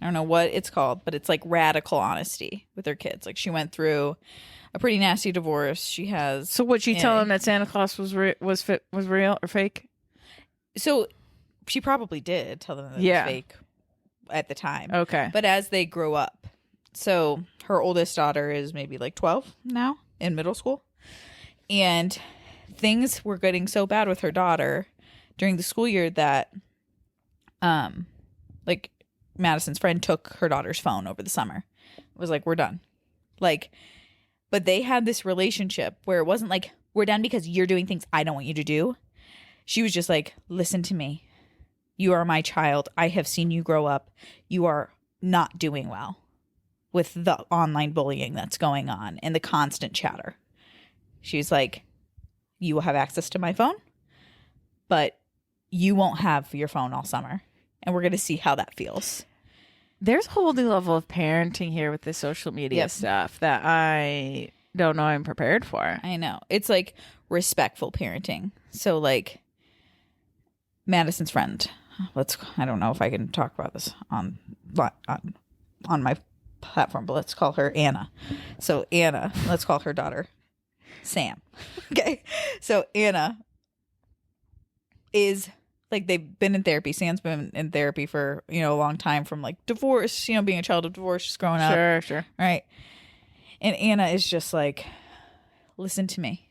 I don't know what it's called, but it's like radical honesty with her kids. Like she went through a pretty nasty divorce. She has. So would she tell him that Santa Claus was real or fake? So she probably did tell them that it was fake at the time. Okay. But as they grow up, so her oldest daughter is maybe like 12 now in middle school. And things were getting so bad with her daughter during the school year that like Madison's friend took her daughter's phone over the summer. It was like, we're done. Like, but they had this relationship where it wasn't like, we're done because you're doing things I don't want you to do. She was just like, listen to me. You are my child. I have seen you grow up. You are not doing well with the online bullying that's going on and the constant chatter. She's like, you will have access to my phone, but you won't have your phone all summer. And we're going to see how that feels. There's a whole new level of parenting here with this social media stuff that I don't know I'm prepared for. I know. It's like respectful parenting. So like Madison's friend, I don't know if I can talk about this on my platform, but let's call her Anna. So Anna, let's call her daughter Sam. Okay. So Anna is like, they've been in therapy. Sam's been in therapy for, a long time from like divorce, being a child of divorce, just growing up. Sure. Right. And Anna is just like, listen to me.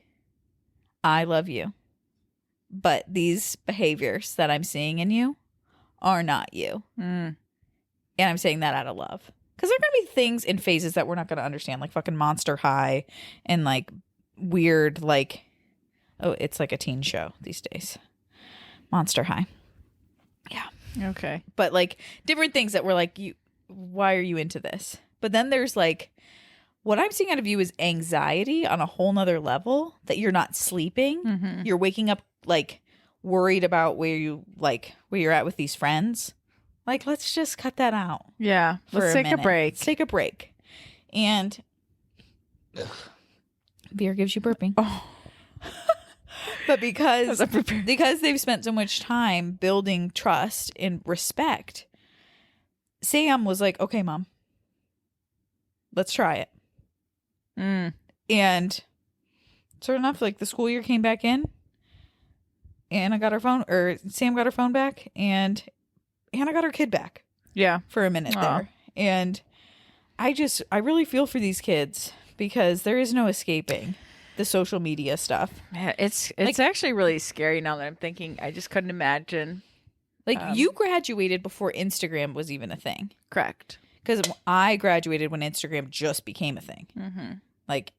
I love you. But these behaviors that I'm seeing in you are not you. And I'm saying that out of love. Because there are going to be things in phases that we're not going to understand, like fucking Monster High and like weird, like, oh, it's like a teen show these days. Monster High. Yeah. Okay. But like different things that were like, why are you into this? But then there's like, what I'm seeing out of you is anxiety on a whole nother level, that you're not sleeping. Mm-hmm. You're waking up like worried about where you're at with these friends. Like, let's just cut that out. Yeah. Let's take a break. Let's take a break. And beer gives you burping. Oh. But because they've spent so much time building trust and respect, Sam was like, okay, Mom, let's try it. And sure enough, like the school year came back in, Sam got her phone back, and Anna got her kid back. Yeah. For a minute there. And I really feel for these kids, because there is no escaping the social media stuff. Yeah, it's actually really scary now that I'm thinking. I just couldn't imagine. Like, you graduated before Instagram was even a thing. Correct. Because I graduated when Instagram just became a thing. Mm-hmm. Like,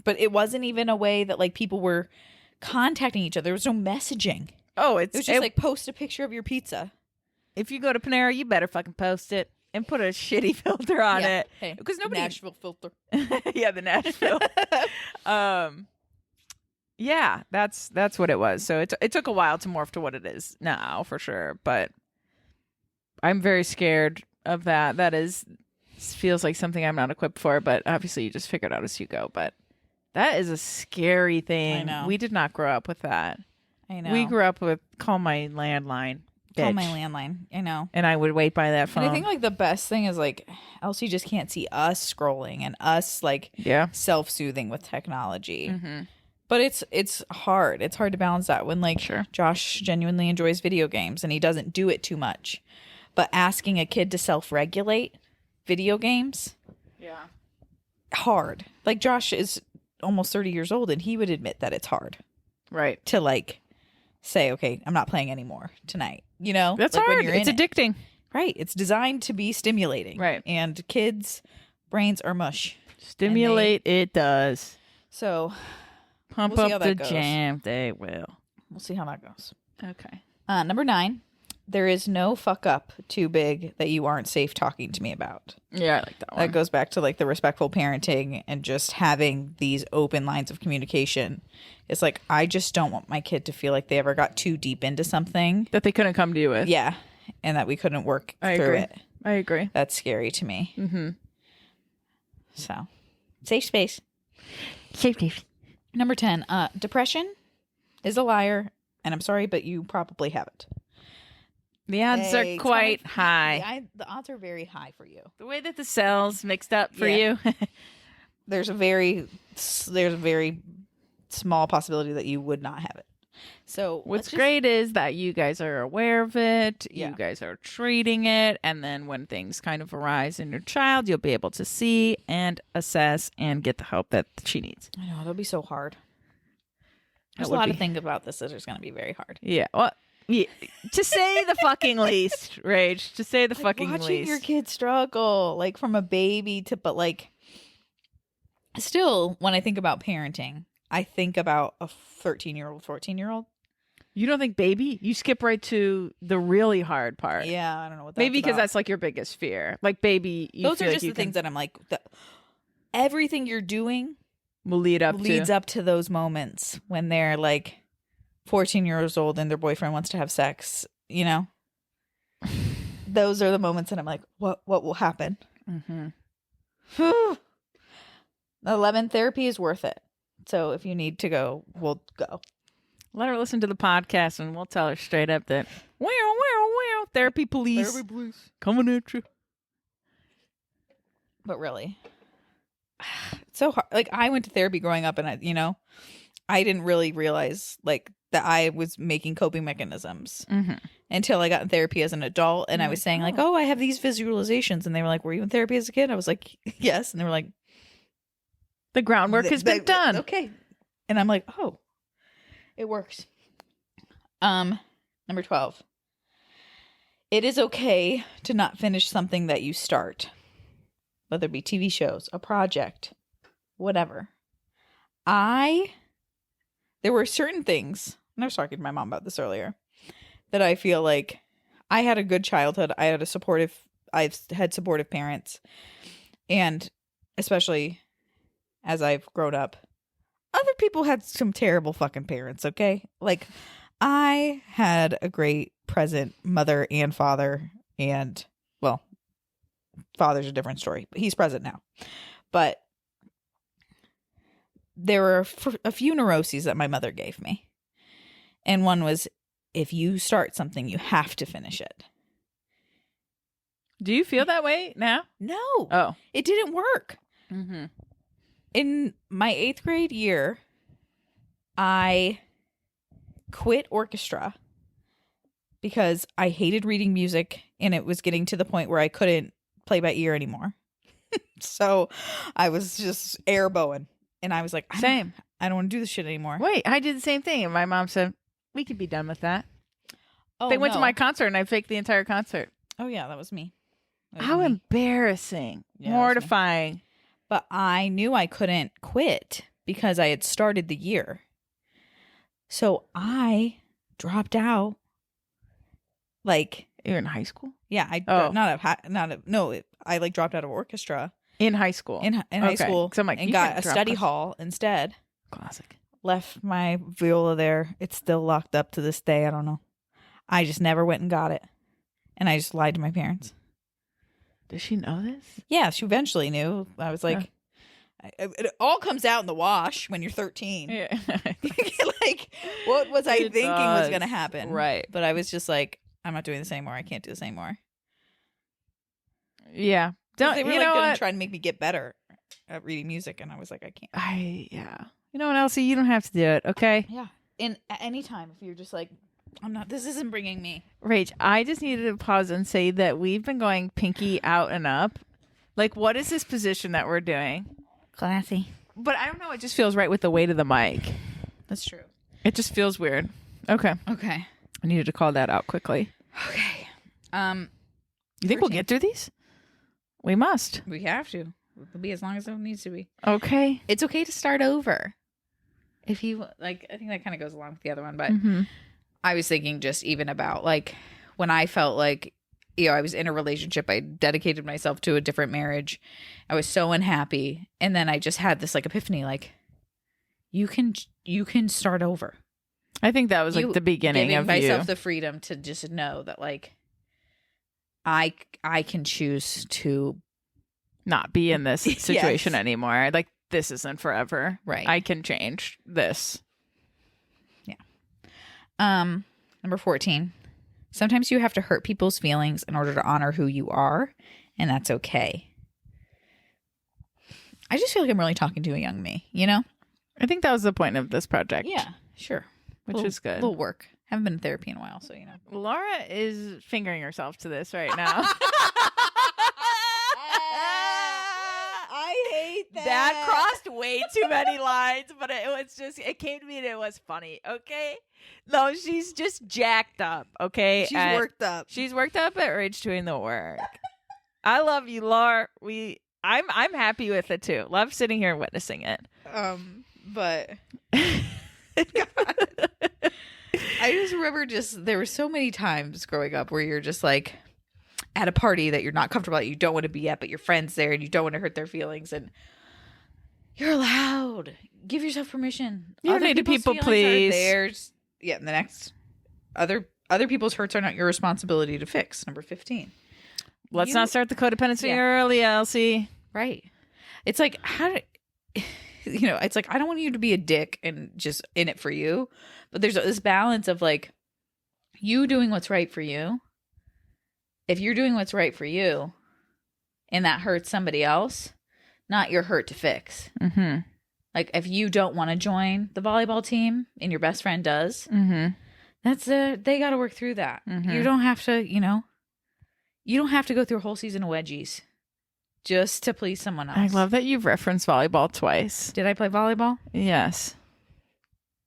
but it wasn't even a way that like people were contacting each other. There was no messaging. Oh, It was just like, post a picture of your pizza. If you go to Panera, you better fucking post it and put a shitty filter on it. Hey, because nobody Nashville filter. Yeah, the Nashville. Yeah, that's what it was. So it took a while to morph to what it is now, for sure. But I'm very scared of that. Feels like something I'm not equipped for. But obviously, you just figure it out as you go. But that is a scary thing. I know. We did not grow up with that. I know. We grew up with call my landline. Call bitch. my landline. I know. And I would wait by that phone. And I think like the best thing is like Elsie just can't see us scrolling and us like self-soothing with technology. Mm-hmm. But it's hard. It's hard to balance that when like Josh genuinely enjoys video games and he doesn't do it too much. But asking a kid to self-regulate video games, hard. Like Josh is almost 30 years old and he would admit that it's hard. Right. To like say, okay, I'm not playing anymore tonight. You know? That's like hard. When you're it's in addicting. Right. It's designed to be stimulating. Right. And kids' brains are mush. Stimulate it does. So pump we'll up the jam. They will. We'll see how that goes. Okay. Number 9. There is no fuck up too big that you aren't safe talking to me about. Yeah, I like that one. That goes back to like the respectful parenting and just having these open lines of communication. It's like, I just don't want my kid to feel like they ever got too deep into something that they couldn't come to you with. Yeah. And that we couldn't work through agree. it. I agree. That's scary to me. Mm-hmm. So, safe space. Safe space. Number 10, depression is a liar, and I'm sorry, but you probably have it. The odds are quite high. The odds are very high for you. The way that the cells mixed up for you. There's a very small possibility that you would not have it. So what's great is that you guys are aware of it. Yeah. You guys are treating it. And then when things kind of arise in your child, you'll be able to see and assess and get the help that she needs. I know. It'll be so hard. There's a lot of things about this that is going to be very hard. Yeah. Well, yeah, to say the fucking least, Rach. To say the fucking least. Watching your kid struggle, like from a baby to, but like, still, when I think about parenting, I think about a 13-year-old, 14-year-old. You don't think baby? You skip right to the really hard part. Yeah, I don't know what that's maybe because about. that's like your biggest fear. Like baby, you those feel are like just you the things that I'm like, everything you're doing will leads up to those moments when they're like 14 years old and their boyfriend wants to have sex, you know? Those are the moments that I'm like, what will happen? Mm-hmm. 11, therapy is worth it. So if you need to go, we'll go. Let her listen to the podcast and we'll tell her straight up that, wow, therapy police. Therapy police. Coming at you. But really, it's so hard. Like, I went to therapy growing up and I didn't really realize like that I was making coping mechanisms until I got in therapy as an adult. And I was saying like, oh, I have these visualizations. And they were like, were you in therapy as a kid? I was like, yes. And they were like, the groundwork has been done. Okay. And I'm like, oh, it works. Number 12. It is okay to not finish something that you start, whether it be TV shows, a project, whatever. there were certain things, and I was talking to my mom about this earlier, that I feel like I had a good childhood. I've had supportive parents. And especially as I've grown up, other people had some terrible fucking parents, okay? Like, I had a great present mother and father, and, well, father's a different story, but he's present now. But there were a few neuroses that my mother gave me. And one was, if you start something, you have to finish it. Do you feel that way now? No. Oh. It didn't work. Mm-hmm. In my 8th grade year, I quit orchestra because I hated reading music, and it was getting to the point where I couldn't play by ear anymore. So I was just airbowing, and I was like, I don't want to do this shit anymore. Wait, I did the same thing, and my mom said, we could be done with that. Oh, they went to no. my concert, and I faked the entire concert. Oh, yeah, that was me. How embarrassing. Yeah, mortifying. But I knew I couldn't quit because I had started the year. So I dropped out. Like, you're in high school? Yeah, I dropped out of orchestra in high school. In high school, I'm like, and got a study hall instead. Classic. Left my viola there. It's still locked up to this day. I don't know. I just never went and got it, and I just lied to my parents. Does she know this? Yeah, she eventually knew. I was like, it all comes out in the wash when you're 13. Yeah. Like, what was I thinking was going to happen? Right. But I was just like, I'm not doing this anymore. I can't do this anymore. Yeah. They were going to try and make me get better at reading music, and I was like, I can't. You know what, Elsie? You don't have to do it, okay? Yeah. And at any time, if you're just like, this isn't bringing me. Rach, I just needed to pause and say that we've been going pinky out and up. Like, what is this position that we're doing? Classy. But I don't know. It just feels right with the weight of the mic. That's true. It just feels weird. Okay. Okay. I needed to call that out quickly. Okay. You think we'll get through these? We must. We have to. It'll be as long as it needs to be. Okay. It's okay to start over. If you, like, I think that kind of goes along with the other one, but I was thinking just even about, like, when I felt like, I was in a relationship, I dedicated myself to a different marriage. I was so unhappy. And then I just had this, like, epiphany, like, you can start over. I think that was, like, the beginning of myself the freedom to just know that, like, I can choose to not be in this situation anymore. Like, this isn't forever. Right. I can change this. Yeah. Number 14. Sometimes you have to hurt people's feelings in order to honor who you are, and that's okay. I just feel like I'm really talking to a young me, you know? I think that was the point of this project. Yeah, sure. Which is good. A little work. Haven't been in therapy in a while, so, you know. Laura is fingering herself to this right now. I hate that. That crossed way too many lines, but it came to me and it was funny, okay? No, she's just jacked up, okay? She's worked up. She's worked up at Rach doing the work. I love you, Laura. I'm happy with it too. Love sitting here and witnessing it. But God. I just remember there were so many times growing up where you're just like at a party that you're not comfortable at, you don't want to be at, but your friend's there and you don't want to hurt their feelings, and you're allowed. Give yourself permission. You don't need to people please. The next other people's hurts are not your responsibility to fix. Number 15. Let's not start the codependency early, Elsie. Right. It's like, it's like, I don't want you to be a dick and just in it for you. But there's this balance of, like, you doing what's right for you. If you're doing what's right for you and that hurts somebody else, not your hurt to fix. Mm-hmm. Like, if you don't want to join the volleyball team and your best friend does, they got to work through that. Mm-hmm. You don't have to, you don't have to go through a whole season of wedgies just to please someone else. I love that you've referenced volleyball twice. Did I play volleyball? Yes.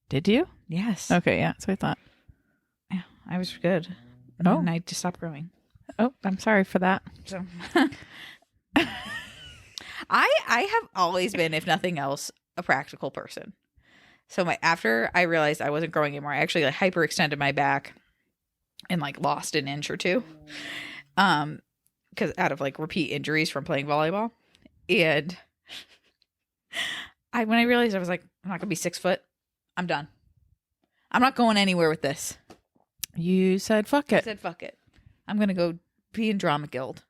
Did you? Yes. Okay, yeah, that's what I thought. Yeah, I was good. And I just stopped growing. Oh, I'm sorry for that. So I have always been, if nothing else, a practical person. So after I realized I wasn't growing anymore, I actually like hyperextended my back and like lost an inch or two. Because out of like repeat injuries from playing volleyball. And when I realized, I was like, I'm not gonna be 6 foot. I'm done. I'm not going anywhere with this. You said fuck it. I said fuck it. I'm gonna go be in drama guild.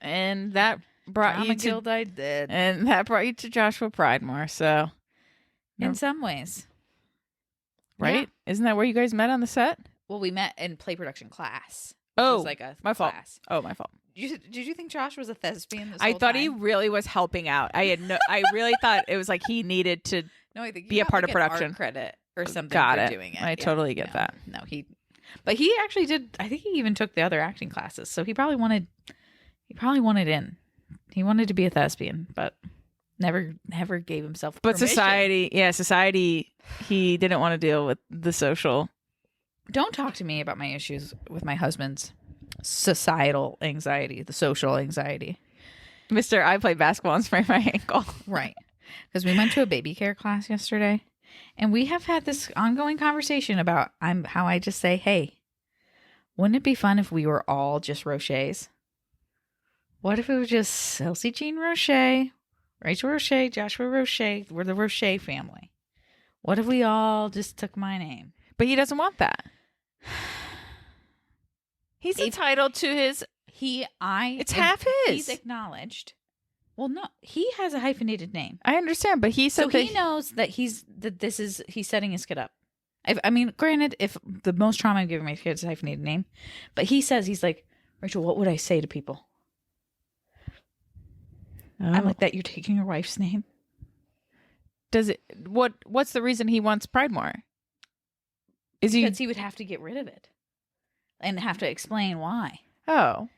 And that brought Drama you to guild I did. and that brought you to Joshua-Pridemore. So In some ways. right? Yeah. Isn't that where you guys met on the set? Well, we met in play production class. Oh, was like a my fault. class. Oh, my fault. Did you think Josh was a thespian this I whole thought time? he really was helping out. I really thought it was like he needed to. No, I think be a part of an production. art credit or something Got for it. doing it. I totally get no, that. No, but he actually did. I think he even took the other acting classes. So he probably wanted in. He wanted to be a thespian, but never gave himself But permission. society, he didn't want to deal with the social. Don't talk to me about my issues with my husband's societal anxiety, the social anxiety. Mr. I played basketball and sprained my ankle. Right. Because we went to a baby care class yesterday, and we have had this ongoing conversation about how I just say, hey, wouldn't it be fun if we were all just Roches? What if it was just Elsie Jean Roche, Rachel Roche, Joshua Roche? We're the Roche family. What if we all just took my name? But he doesn't want that. He's entitled to his. It's half his. He's acknowledged. Well, no, he has a hyphenated name. I understand, but he said So he knows that he's setting his kid up. I mean, granted, if the most trauma I'm giving my kid is a hyphenated name, but he says, he's like, Rachel, what would I say to people? I'm like, that you're taking your wife's name. Does it? What's the reason he wants Pridemore? Is he? Because he would have to get rid of it and have to explain why. Oh,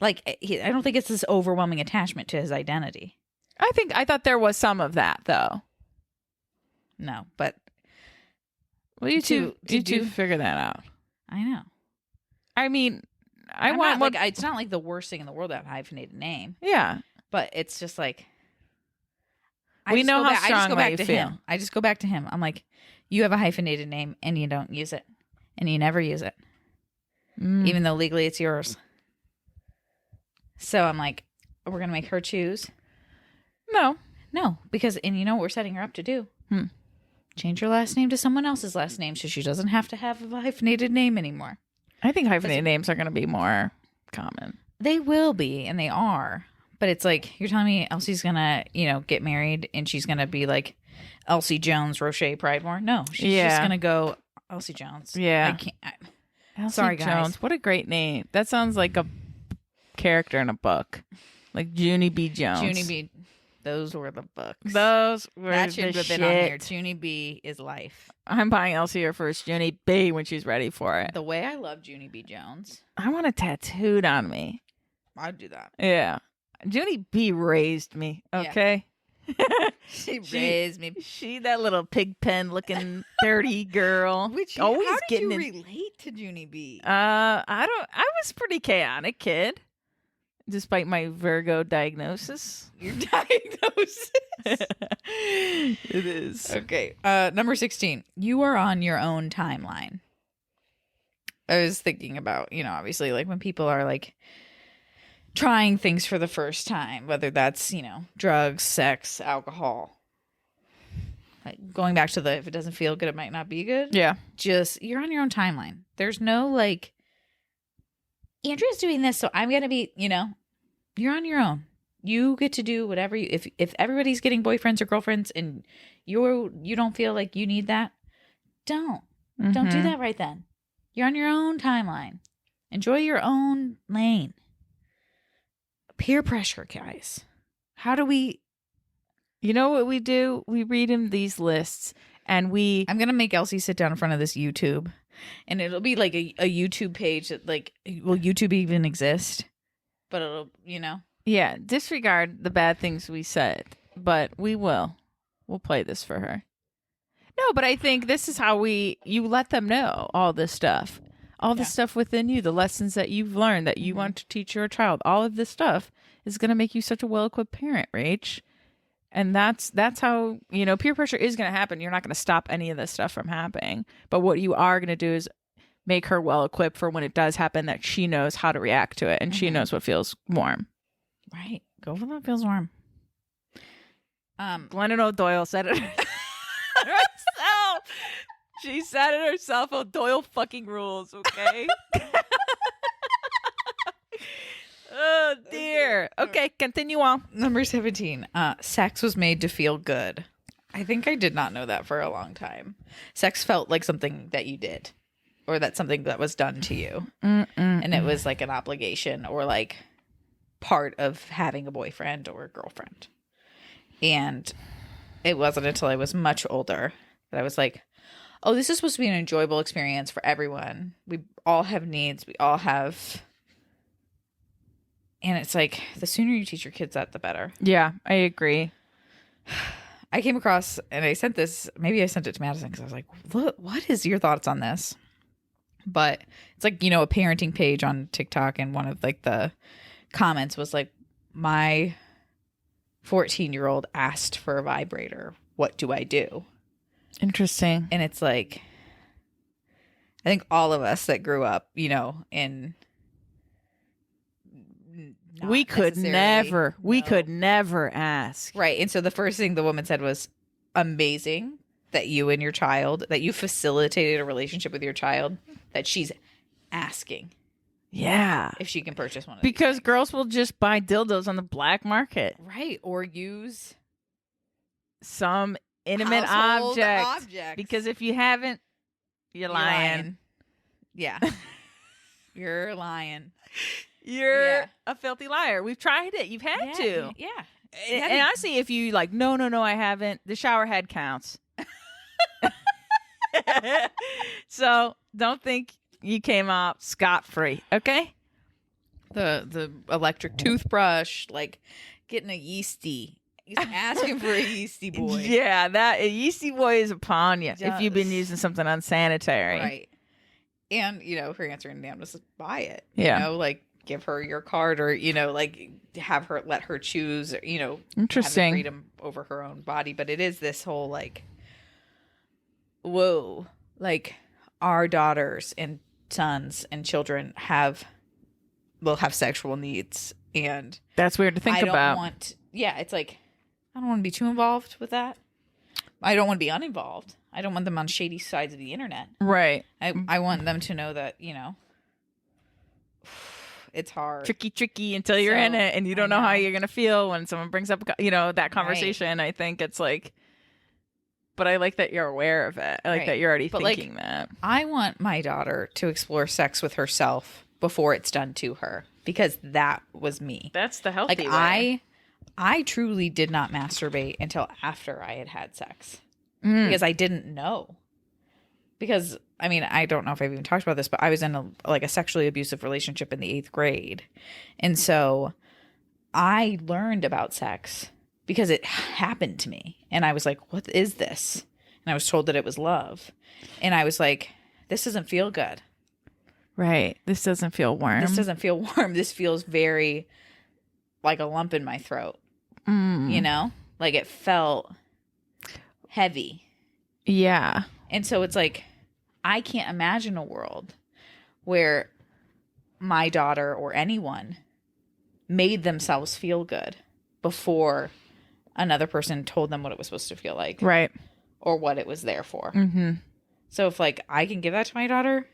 Like, I don't think it's this overwhelming attachment to his identity. I thought there was some of that though. No, but Well, you two do- figure that out. I know. I mean, I'm not, like, it's not like the worst thing in the world to have a hyphenated name, yeah. but it's just like, We know how I just go strongly back you to feel. him. I just go back to him. I'm like, you have a hyphenated name and you don't use it, and you never use it, even though legally it's yours. So I'm like, we're gonna make her choose. No, because you know what we're setting her up to do? Change her last name to someone else's last name, so she doesn't have to have a hyphenated name anymore. I think hyphenated names are going to be more common. They will be, and they are. But it's like, you're telling me Elsie's gonna, get married, and she's gonna be like Elsie Jones, Rosche-Pridemore? No, she's just gonna go Elsie Jones. Yeah. I can't. Elsie Sorry, guys. Jones. What a great name. That sounds like a character in a book, like Junie B. Jones. Junie B. Those were the books. Those were That the should have shit. been on here. Junie B. is life. I'm buying Elsie her first Junie B. when she's ready for it. The way I love Junie B. Jones, I want it tattooed on me. I'd do that. Yeah. Junie B. raised me. Okay. She raised me. She that little pig pen looking dirty girl. Which always how did getting you in. relate to Junie B? I was pretty chaotic kid, despite my Virgo diagnosis. Your diagnosis. It is. Okay. Number 16. You are on your own timeline. I was thinking about, obviously, like when people are like trying things for the first time, whether that's, drugs, sex, alcohol. Like going back to if it doesn't feel good, it might not be good. Yeah. Just, you're on your own timeline. There's no like, Andrea's doing this, so I'm going to be, you're on your own. You get to do whatever if everybody's getting boyfriends or girlfriends and you don't feel like you need that, don't do that right then. You're on your own timeline. Enjoy your own lane. Peer pressure, guys. How do we? You know what we do? We read him these lists, and I'm gonna make Elsie sit down in front of this YouTube, and it'll be like a YouTube page that like, will YouTube even exist? But it'll, Yeah, disregard the bad things we said, but we will. We'll play this for her. No, but I think this is how you let them know all this stuff. All the stuff within you, the lessons that you've learned that you want to teach your child. All of this stuff is going to make you such a well-equipped parent, Rach. And that's how, peer pressure is going to happen. You're not going to stop any of this stuff from happening. But what you are going to do is make her well equipped for when it does happen, that she knows how to react to it and she knows what feels warm. Right. Go for what feels warm. Glennon O'Doyle said it herself. She said it herself. O'Doyle fucking rules, okay? Oh, dear. Okay, continue on. Number 17. Sex was made to feel good. I think I did not know that for a long time. Sex felt like something that you did, or that's something that was done to you. And it was like an obligation or like part of having a boyfriend or a girlfriend. And it wasn't until I was much older that I was like, oh, this is supposed to be an enjoyable experience for everyone. We all have needs. We all have... And it's like, the sooner you teach your kids that, the better. Yeah, I agree. I came across, and I sent this, maybe I sent it to Madison because I was like, what is your thoughts on this? But it's like, a parenting page on TikTok, and one of like the comments was like, my 14-year-old asked for a vibrator. What do I do? Interesting. And it's like, I think all of us that grew up, in... We could never ask. Right. And so the first thing the woman said was, amazing that you and your child, that you facilitated a relationship with your child, that she's asking. Yeah. If she can purchase one of because girls will just buy dildos on the black market. Right. Or use some intimate object. Because if you haven't, you're lying. Yeah. You're lying. You're a filthy liar. We've tried it. You've had to. Yeah. And honestly, if you like, no, I haven't. The shower head counts. So don't think you came out scot-free. Okay. The electric toothbrush, like getting a yeasty. He's asking for a yeasty boy. Yeah, that a yeasty boy is upon you if you've been using something unsanitary. Right. And, her answer in Dan was buy it. Yeah. Like give her your card or, like have her, let her choose, Interesting. have the freedom over her own body. But it is this whole like, whoa, like our daughters and sons and children will have sexual needs. And that's weird to think about. It's like, I don't want to be too involved with that. I don't want to be uninvolved. I don't want them on shady sides of the internet. Right. I want them to know that, it's hard. Tricky until you're in it and you don't know how you're going to feel when someone brings up, that conversation. Right. I think it's like, but I like that you're aware of it. I like that you're already thinking that. I want my daughter to explore sex with herself before it's done to her because that was me. That's the healthy way. I truly did not masturbate until after I had sex because I didn't know. Because, I don't know if I've even talked about this, but I was in a sexually abusive relationship in the 8th grade. And so I learned about sex because it happened to me. And I was like, what is this? And I was told that it was love. And I was like, this doesn't feel good. Right. This doesn't feel warm. This feels very like a lump in my throat. Like it felt heavy. Yeah. And so it's like, I can't imagine a world where my daughter or anyone made themselves feel good before another person told them what it was supposed to feel like. Right. Or what it was there for. Mm-hmm. So if I can give that to my daughter.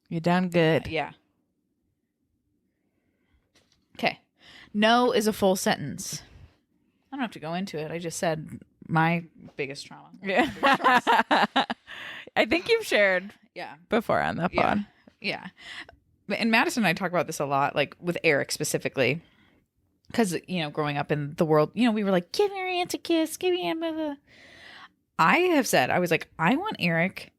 You're done good. Yeah. Okay. No is a full sentence. I don't have to go into it. I just said my biggest trauma. Yeah. I think you've shared before on the pod. Yeah. And Madison and I talk about this a lot, like with Eric specifically. Because, growing up in the world, we were like, give your aunt a kiss, give your aunt blah, blah. I have said, I was like, I want Eric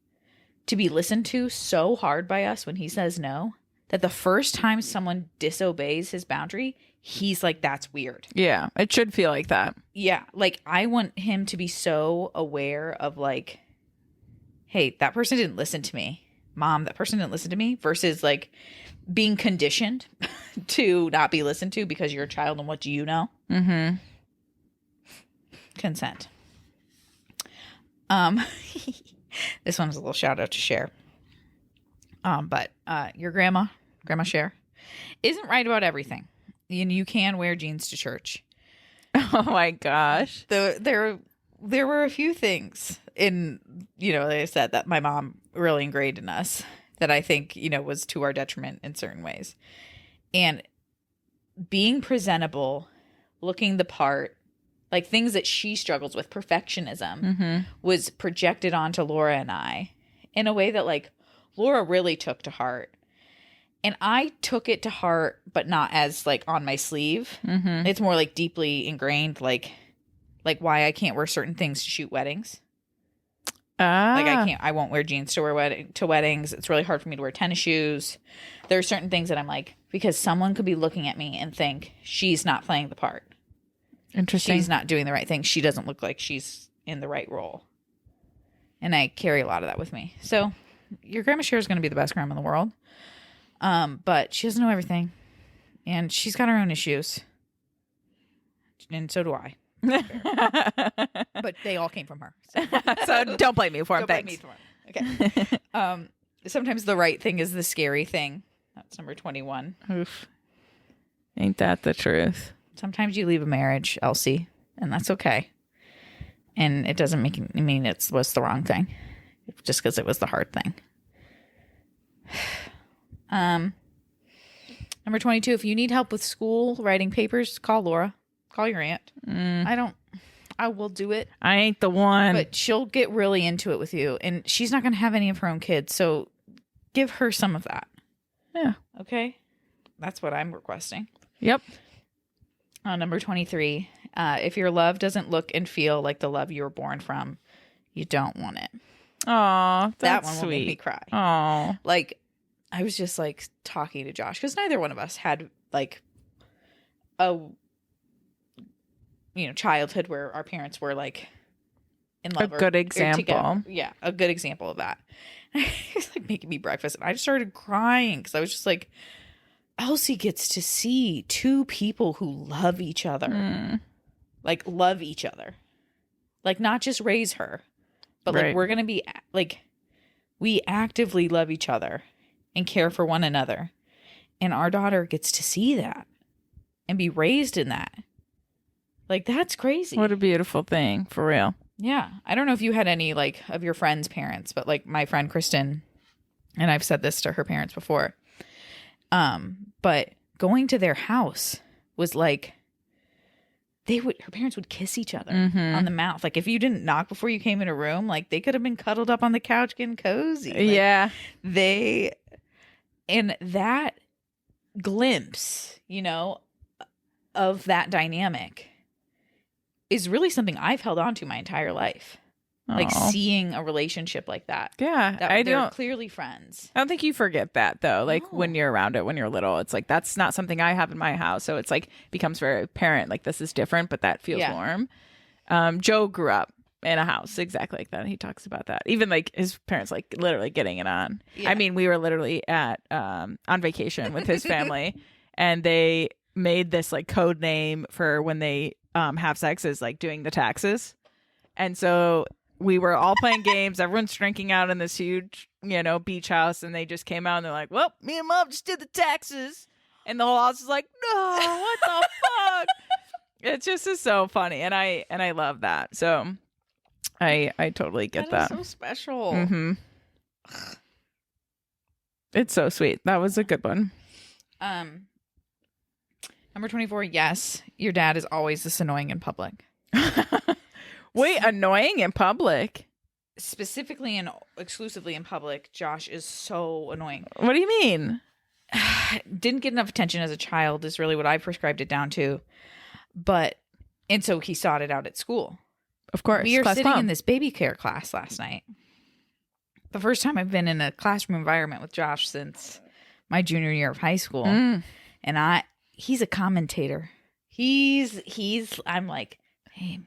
to be listened to so hard by us when he says no, that the first time someone disobeys his boundary, he's like, that's weird. Yeah, it should feel like that. Yeah, like I want him to be so aware of like, hey, that person didn't listen to me. Mom, that person didn't listen to me, versus like being conditioned to not be listened to because you're a child and what do you know? Mm-hmm. consent. This one's a little shout out to Cher. But your grandma Cher, isn't right about everything. You can wear jeans to church. Oh my gosh. There were a few things in, like I said, that my mom really ingrained in us that I think, was to our detriment in certain ways. And being presentable, looking the part, like things that she struggles with, perfectionism, was projected onto Laura and I in a way that like Laura really took to heart. And I took it to heart, but not as like on my sleeve. It's more like deeply ingrained, like why I can't wear certain things to shoot weddings. Like I won't wear jeans to weddings. It's really hard for me to wear tennis shoes. There are certain things that I'm like, because someone could be looking at me and think she's not playing the part. Interesting. She's not doing the right thing. She doesn't look like she's in the right role. And I carry a lot of that with me. So your grandma Cher is going to be the best grandma in the world. But she doesn't know everything. And she's got her own issues. And so do I. But they all came from her. So don't blame me for them. Don't blame me for them. Okay. Sometimes the right thing is the scary thing. That's number 21. Oof. Ain't that the truth? Sometimes you leave a marriage, Elsie, and that's okay. And it doesn't mean it was the wrong thing. Just because it was the hard thing. Number 22, if you need help with school writing papers, call Laura. Call your aunt. I will do it. I ain't the one. But she'll get really into it with you. And she's not going to have any of her own kids. So give her some of that. Yeah. Okay? That's what I'm requesting. Yep. Number 23, if your love doesn't look and feel like the love you were born from, you don't want it. Aw, That that's one sweet. will make me cry. Aw. Like, I was just like talking to Josh because neither one of us had like a childhood where our parents were like in love. A good example. Together. Yeah, a good example of that. He's like making me breakfast, and I just started crying because I was just like, Elsie gets to see two people who love each other, like love each other, like not just raise her, but like we're gonna be like, we actively love each other and care for one another, and our daughter gets to see that and be raised in that. Like, that's crazy. What a beautiful thing, for real. Yeah. I don't know if you had any like of your friends' parents, but like my friend Kristen, and I've said this to her parents before, but going to their house was like, her parents would kiss each other on the mouth. Like if you didn't knock before you came in a room, like they could have been cuddled up on the couch getting cozy. Like, yeah. And that glimpse, of that dynamic is really something I've held on to my entire life. Like seeing a relationship like that. Yeah. They're clearly friends. I don't think you forget that though. Like when you're around it, when you're little, it's like, that's not something I have in my house. So it's like becomes very apparent. Like this is different, but that feels warm. Joe grew up in a house exactly like that. He talks about that. Even like his parents, like literally getting it on. Yeah. I mean, we were literally at, on vacation with his family and they made this like code name for when they have sex is like doing the taxes. And so we were all playing games. Everyone's drinking out in this huge, beach house. And they just came out and they're like, well, me and mom just did the taxes. And the whole house is like, no, what the fuck? It just is so funny. And I love that. So I totally get that. That is so special. Mm-hmm. It's so sweet. That was a good one. Number 24, yes, your dad is always this annoying in public. Wait, annoying in public? Specifically and exclusively in public, Josh is so annoying. What do you mean? Didn't get enough attention as a child is really what I prescribed it down to. And so he sought it out at school. Of course. We were sitting in this baby care class last night. The first time I've been in a classroom environment with Josh since my junior year of high school. And he's a commentator. I'm like, hey.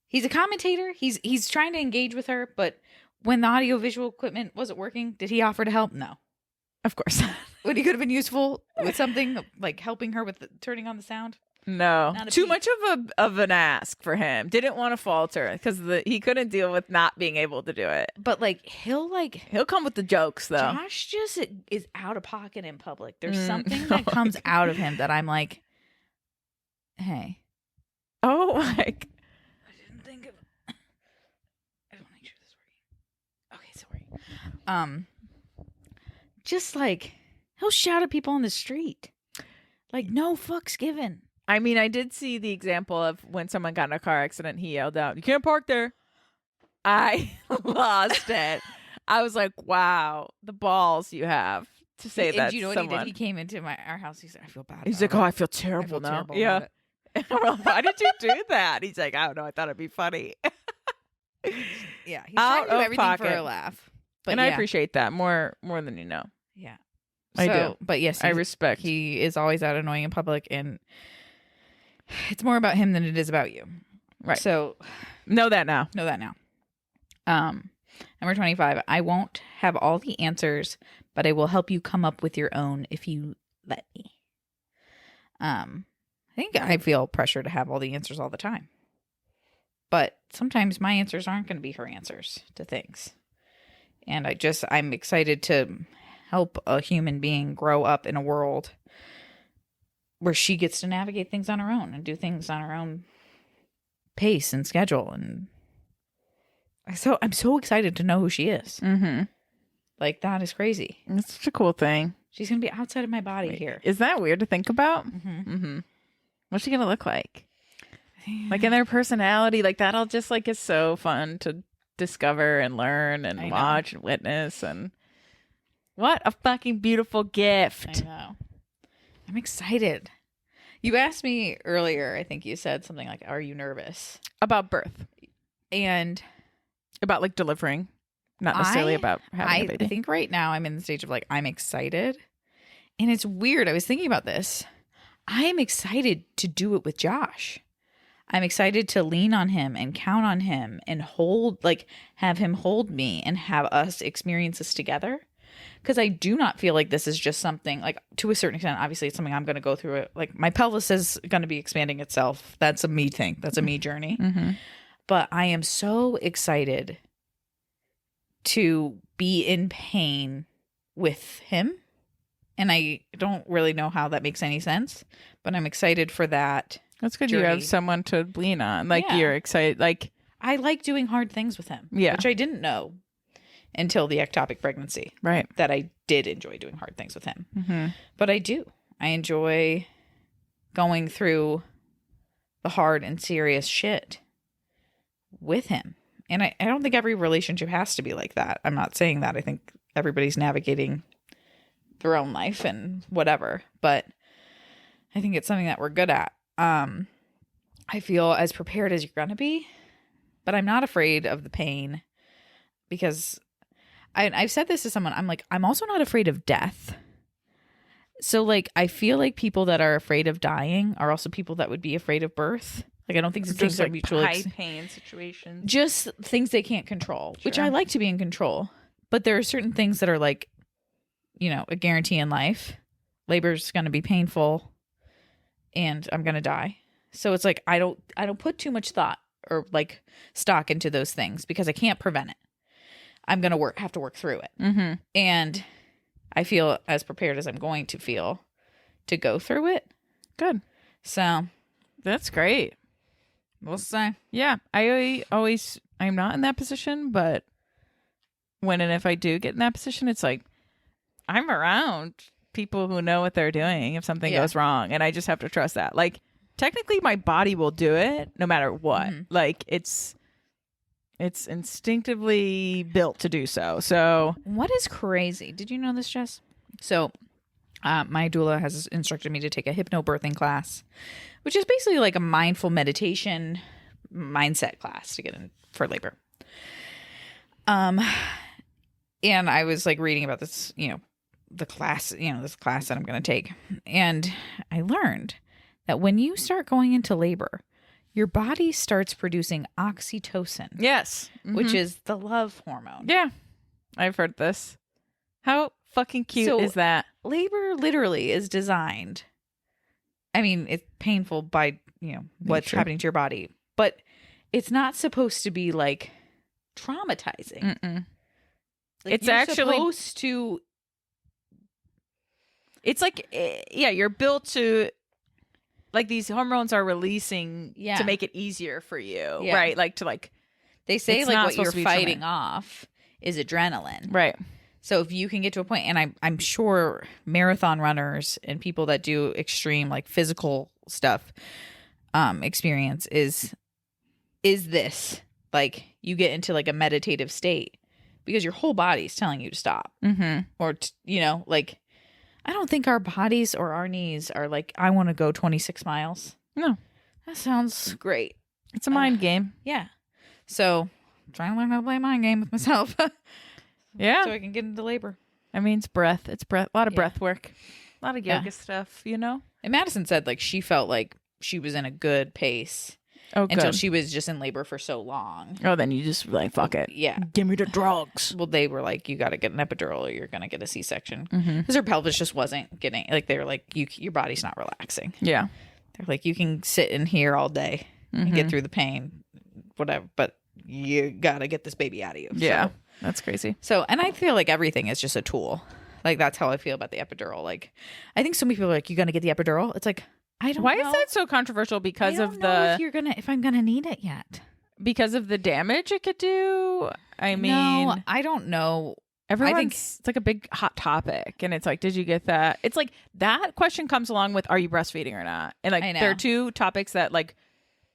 He's a commentator. He's trying to engage with her, but when the audiovisual equipment wasn't working, did he offer to help? No. Of course. When he could have been useful with something like helping her with turning on the sound? No, Not a too peep. much of an ask for him. Didn't want to falter because he couldn't deal with not being able to do it. But like He'll come with the jokes though. Josh just is out of pocket in public. There's something Oh that my comes God. out of him that I'm like, hey, Oh my! I didn't think of. I want to make sure this is working. Okay, sorry. Just like he'll shout at people on the street, like no fucks given. I mean, I did see the example of when someone got in a car accident. He yelled out, "You can't park there!" I lost it. I was like, "Wow, the balls you have to say that." And do you know what someone. he did? He came into our house. He said, "I feel bad." He's about like, "Oh, it. I feel I terrible feel now." terrible Yeah. about it." And I'm like, why did you do that? He's like, I don't know. I thought it'd be funny. Yeah, he's trying to do Out of everything for pocket. a laugh. But And yeah, I appreciate that more than you know. yeah, I do. But yes, I respect. he is always out annoying in public, and it's more about him than it is about you. Right. So Know that now. know that now. Number 25. I won't have all the answers, but I will help you come up with your own if you let me. I think I feel pressure to have all the answers all the time. But sometimes my answers aren't going to be her answers to things. And I'm excited to help a human being grow up in a world where she gets to navigate things on her own and do things on her own pace and schedule. And I'm so excited to know who she is. Mm-hmm. Like, that is crazy. It's such a cool thing. She's going to be outside of my body here. Is that weird to think about? Mm-hmm. Mm-hmm. What's she gonna look like? Like in their personality, like that'll just like is so fun to discover and learn and I know. watch and witness. And what a fucking beautiful gift. I know. I'm excited. You asked me earlier, I think you said something like, are you nervous? About birth. And About like delivering. Not necessarily about having a baby. I think right now I'm in the stage of like, I'm excited. And it's weird. I was thinking about this. I am excited to do it with Josh. I'm excited to lean on him and count on him and have him hold me and have us experience this together. Because I do not feel like this is just something, like, to a certain extent, obviously it's something I'm going to go through. Like, my pelvis is going to be expanding itself. That's a me thing. That's a me journey. Mm-hmm. But I am so excited to be in pain with him. And I don't really know how that makes any sense, but I'm excited for that. That's good. journey. You have someone to lean on. Like Yeah. you're excited. Like I like doing hard things with him, Yeah. which I didn't know until the ectopic pregnancy, right. that I did enjoy doing hard things with him. Mm-hmm. But I do. I enjoy going through the hard and serious shit with him. And I don't think every relationship has to be like that. I'm not saying that. I think everybody's navigating their own life and whatever. But I think it's something that we're good at. I feel as prepared as you're going to be, but I'm not afraid of the pain because I've said this to someone. I'm like, I'm also not afraid of death. So like, I feel like people that are afraid of dying are also people that would be afraid of birth. Like, I don't think things Just are like mutually high pain situations. just things they can't control, which Sure. I like to be in control. But there are certain things that are like, a guarantee in life. Labor's going to be painful and I'm going to die. So it's like, I don't put too much thought or like stock into those things because I can't prevent it. I'm going to have to work through it. Mm-hmm. And I feel as prepared as I'm going to feel to go through it. Good. So That's great. we'll see. Yeah. I'm not in that position, but when and if I do get in that position, it's like I'm around people who know what they're doing if something Yeah. goes wrong. And I just have to trust that. Like, technically my body will do it no matter what. Mhm. Like it's instinctively built to do so. So What is crazy? Did you know this, Jess? So, my doula has instructed me to take a hypnobirthing class, which is basically like a mindful meditation mindset class to get in for labor. And I was like reading about this, the class, this class that I'm going to take. And I learned that when you start going into labor, your body starts producing oxytocin, yes. which Mhm. is the love hormone. Yeah. I've heard this. How fucking cute So- is that? Labor literally is designed I mean, it's painful by, what's Sure. happening to your body, but it's not supposed to be like traumatizing. Mm-mm. Like, It's you're actually supposed to. It's like, you're built to, like, these hormones are releasing Yeah. to make it easier for you, Yeah. right? Like, to, like, They say, it's like, not what you're supposed to be fighting traumatic. off is adrenaline. Right. So if you can get to a point, and I'm sure marathon runners and people that do extreme, like, physical stuff, experience is this, like, you get into, like, a meditative state because your whole body is telling you to stop. Mm-hmm. Or, like, I don't think our bodies or our knees are like, I want to go 26 miles. No. That sounds great. It's a mind game. Yeah. So I'm trying to learn how to play a mind game with myself. Yeah. So I can get into labor. I mean, it's breath. It's breath. A lot of Yeah. breath work. A lot of yoga Yeah. stuff, you know? And Madison said, like, she felt like she was in a good pace Oh, good. until she was just in labor for so long. Oh, then you just like, fuck it. Yeah. Give me the drugs. Well, they were like, you got to get an epidural or you're going to get a C-section. Mm-hmm. Because her pelvis just wasn't getting, like, they were like, your body's not relaxing. Yeah. They're like, you can sit in here all day and get through the pain, whatever, but you got to get this baby out of you. Yeah. So, That's crazy. and I feel like everything is just a tool. Like, that's how I feel about the epidural. Like, I think so many people are like, you going to get the epidural? It's like, I don't Why know. is that so controversial? Because I of don't know the if I'm gonna need it yet. because of the damage it could do. I mean, No, I don't know. everyone's it's like a big hot topic, and it's like, did you get that? It's like that question comes along with, are you breastfeeding or not? And like, I know. there are two topics that like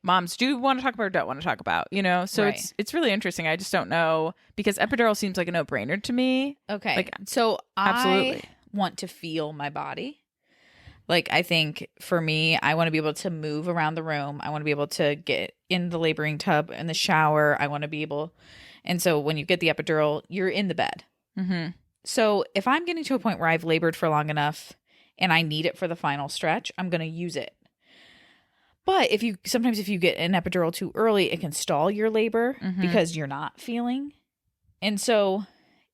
moms do want to talk about or don't want to talk about. You know, so Right. it's really interesting. I just don't know because epidural seems like a no-brainer to me. Okay, Like, so absolutely. I want to feel my body. Like, I think for me, I want to be able to move around the room. I want to be able to get in the laboring tub, in the shower. I want to be able, and so when you get the epidural, you're in the bed. Mm-hmm. So if I'm getting to a point where I've labored for long enough and I need it for the final stretch, I'm going to use it. But sometimes if you get an epidural too early, it can stall your labor because you're not feeling. And so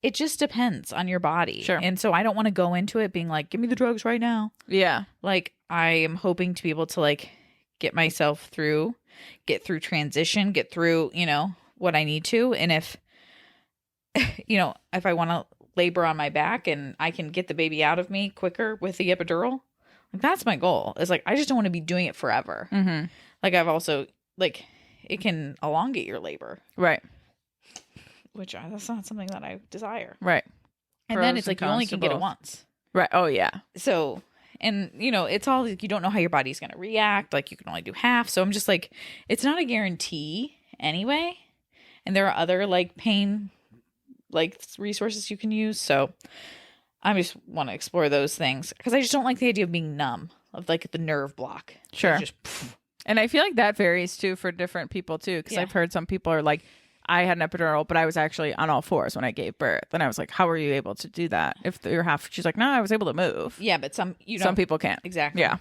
it just depends on your body. Sure. And so I don't want to go into it being like, give me the drugs right now. Yeah. Like, I am hoping to be able to, like, get myself through, get through transition, get through, what I need to. And if I want to labor on my back and I can get the baby out of me quicker with the epidural, like, that's my goal. It's like, I just don't want to be doing it forever. Mm-hmm. Like, I've also, like, it can elongate your labor, Right. which that's not something that I desire. Right. And Pros then it's and like, you only cons to can get it both. once. Right. Oh yeah. So, and it's all like, you don't know how your body's going to react. Like, you can only do half. So I'm just like, it's not a guarantee anyway. And there are other, like, pain, like, resources you can use. So I just want to explore those things because I just don't like the idea of being numb, of, like, the nerve block. Sure. Just, And I feel like that varies too for different people too, because Yeah. I've heard some people are like, I had an epidural, but I was actually on all fours when I gave birth. And I was like, how were you able to do that? If you're half, she's like, no, I was able to move. yeah, but some People can't. exactly. Yeah.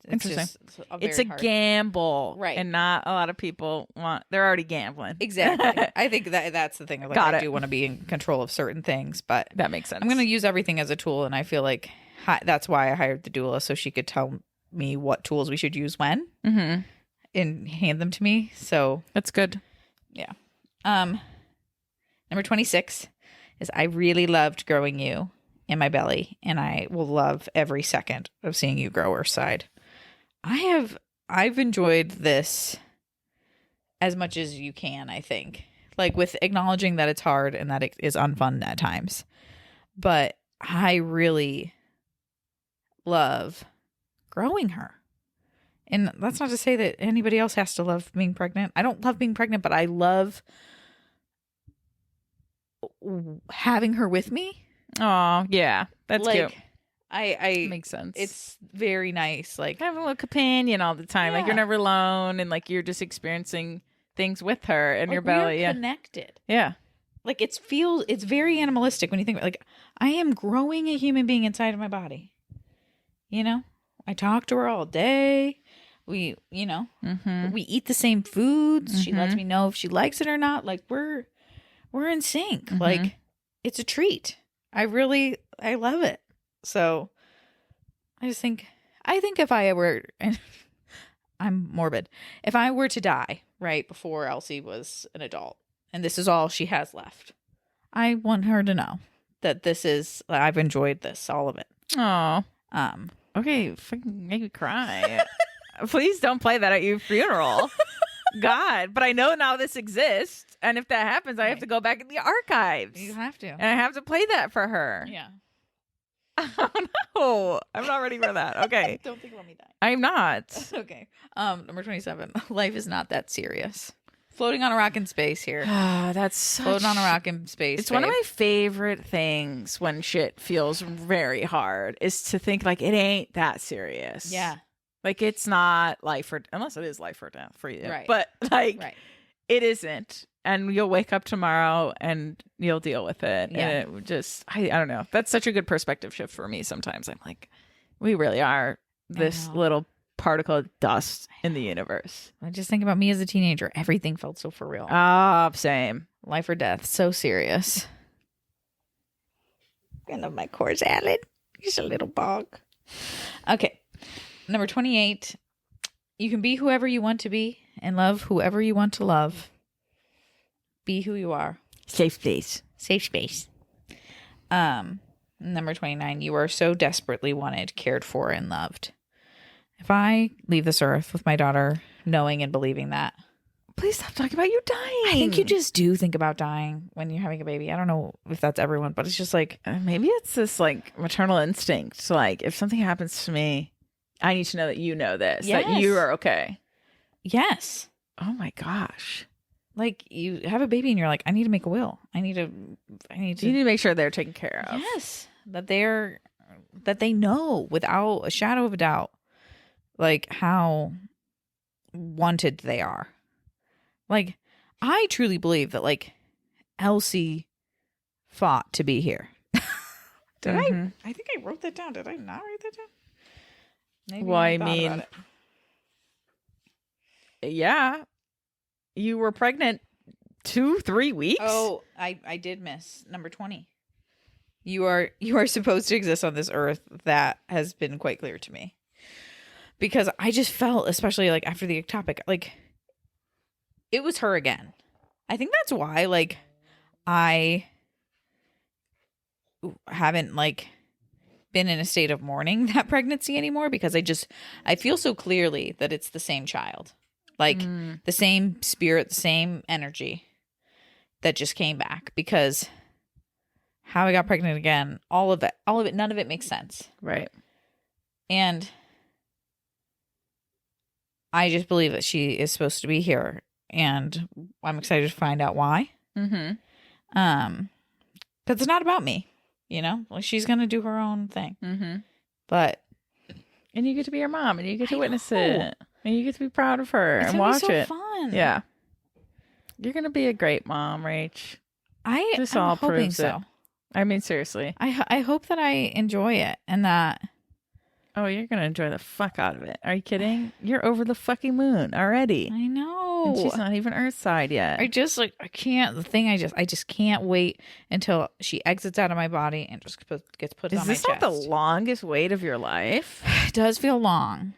It's Interesting. just It's a very hard. gamble. Right. And not a lot of people they're already gambling. Exactly. I think that's the thing. Like, Got I it. do want to be in control of certain things, but That makes sense. I'm going to use everything as a tool. And I feel like that's why I hired the doula, so she could tell me what tools we should use when and hand them to me. So, That's good. yeah. Number 26 is, I really loved growing you in my belly, and I will love every second of seeing you grow or side. I've enjoyed this as much as you can, I think. Like, with acknowledging that it's hard and that it is unfun at times. But I really love growing her. And that's not to say that anybody else has to love being pregnant. I don't love being pregnant, but I love having her with me. Oh, yeah. That's like, cute. I Makes sense. It's very nice. Like, having a little companion all the time. Like, Yeah. you're never alone and like you're just experiencing things with her in your belly. we're Yeah. connected. Yeah. Like, it's very animalistic when you think about, like, I am growing a human being inside of my body. I talk to her all day. We, we eat the same foods. She lets me know if she likes it or not. Like, we're in sync. Like, it's a treat. I love it. So I just think I think if I were, I'm morbid, if I were to die right before Elsie was an adult and this is all she has left, I want her to know that I've enjoyed this, all of it. Oh. Um, Okay, fucking make me cry. Please don't play that at your funeral. God, but I know now this exists, and if that happens, I have to go back in the archives. you have to. And I have to play that for her. Yeah. Oh no, I'm not ready for that. Okay. Don't think about me dying. I'm not. Okay. Number 27. Life is not that serious. Floating on a rock in space here. That's Floating on a rock in space. It's one of my favorite things when shit feels very hard is to think like it ain't that serious. Yeah. Like it's not life or unless it is life or death for you. Right. But like Right. it isn't. And you'll wake up tomorrow and you'll deal with it. Yeah. And it would just I don't know. That's such a good perspective shift for me sometimes. I'm like, we really are this little particle of dust in the universe. I just think about me as a teenager. Everything felt so for real. Same. Life or death. So serious. I love my core salad. He's a little bog. Okay. Number 28. You can be whoever you want to be and love whoever you want to love. Be who you are. Safe space. Safe space. Number 29. You are so desperately wanted, cared for, and loved. If I leave this earth with my daughter knowing and believing that. Please stop talking about you dying. I think you just do think about dying when you're having a baby. I don't know if that's everyone, but it's just like. Maybe it's this like maternal instinct. Like if something happens to me, I need to know that you know this. Yes. That you are okay. Yes. Oh my gosh. Like you have a baby and you're like, I need to make a will. I need to You need to make sure they're taken care of. Yes. That they know without a shadow of a doubt, like how wanted they are. Like, I truly believe that like Elsie fought to be here. Did I think I wrote that down. Did I not write that down? Maybe Well, I thought mean, about it. yeah. You were pregnant 2-3 weeks? Oh, I did miss number 20. You are supposed to exist on this earth. That has been quite clear to me. Because I just felt, especially like after the ectopic, like it was her again. I think that's why like I haven't like been in a state of mourning that pregnancy anymore, because I feel so clearly that it's the same child. Like the same spirit, the same energy that just came back, because how I got pregnant again, all of it, none of it makes sense. Right. And I just believe that she is supposed to be here, and I'm excited to find out why. Because it's not about me, you know. Like she's gonna do her own thing. But and you get to be her mom, and you get to witness know. it, and you get to be proud of her It's and gonna be watch so it. fun. Yeah, you're gonna be a great mom, Rach. I'm all hoping proves so. it. I mean, seriously. I hope that I enjoy it, and that. Oh, you're gonna enjoy the fuck out of it. Are you kidding? You're over the fucking moon already. I know. And she's not even Earthside yet. I just like I can't. The thing I just can't wait until she exits out of my body and just gets put on my chest. Is this not the longest wait of your life? It does feel long.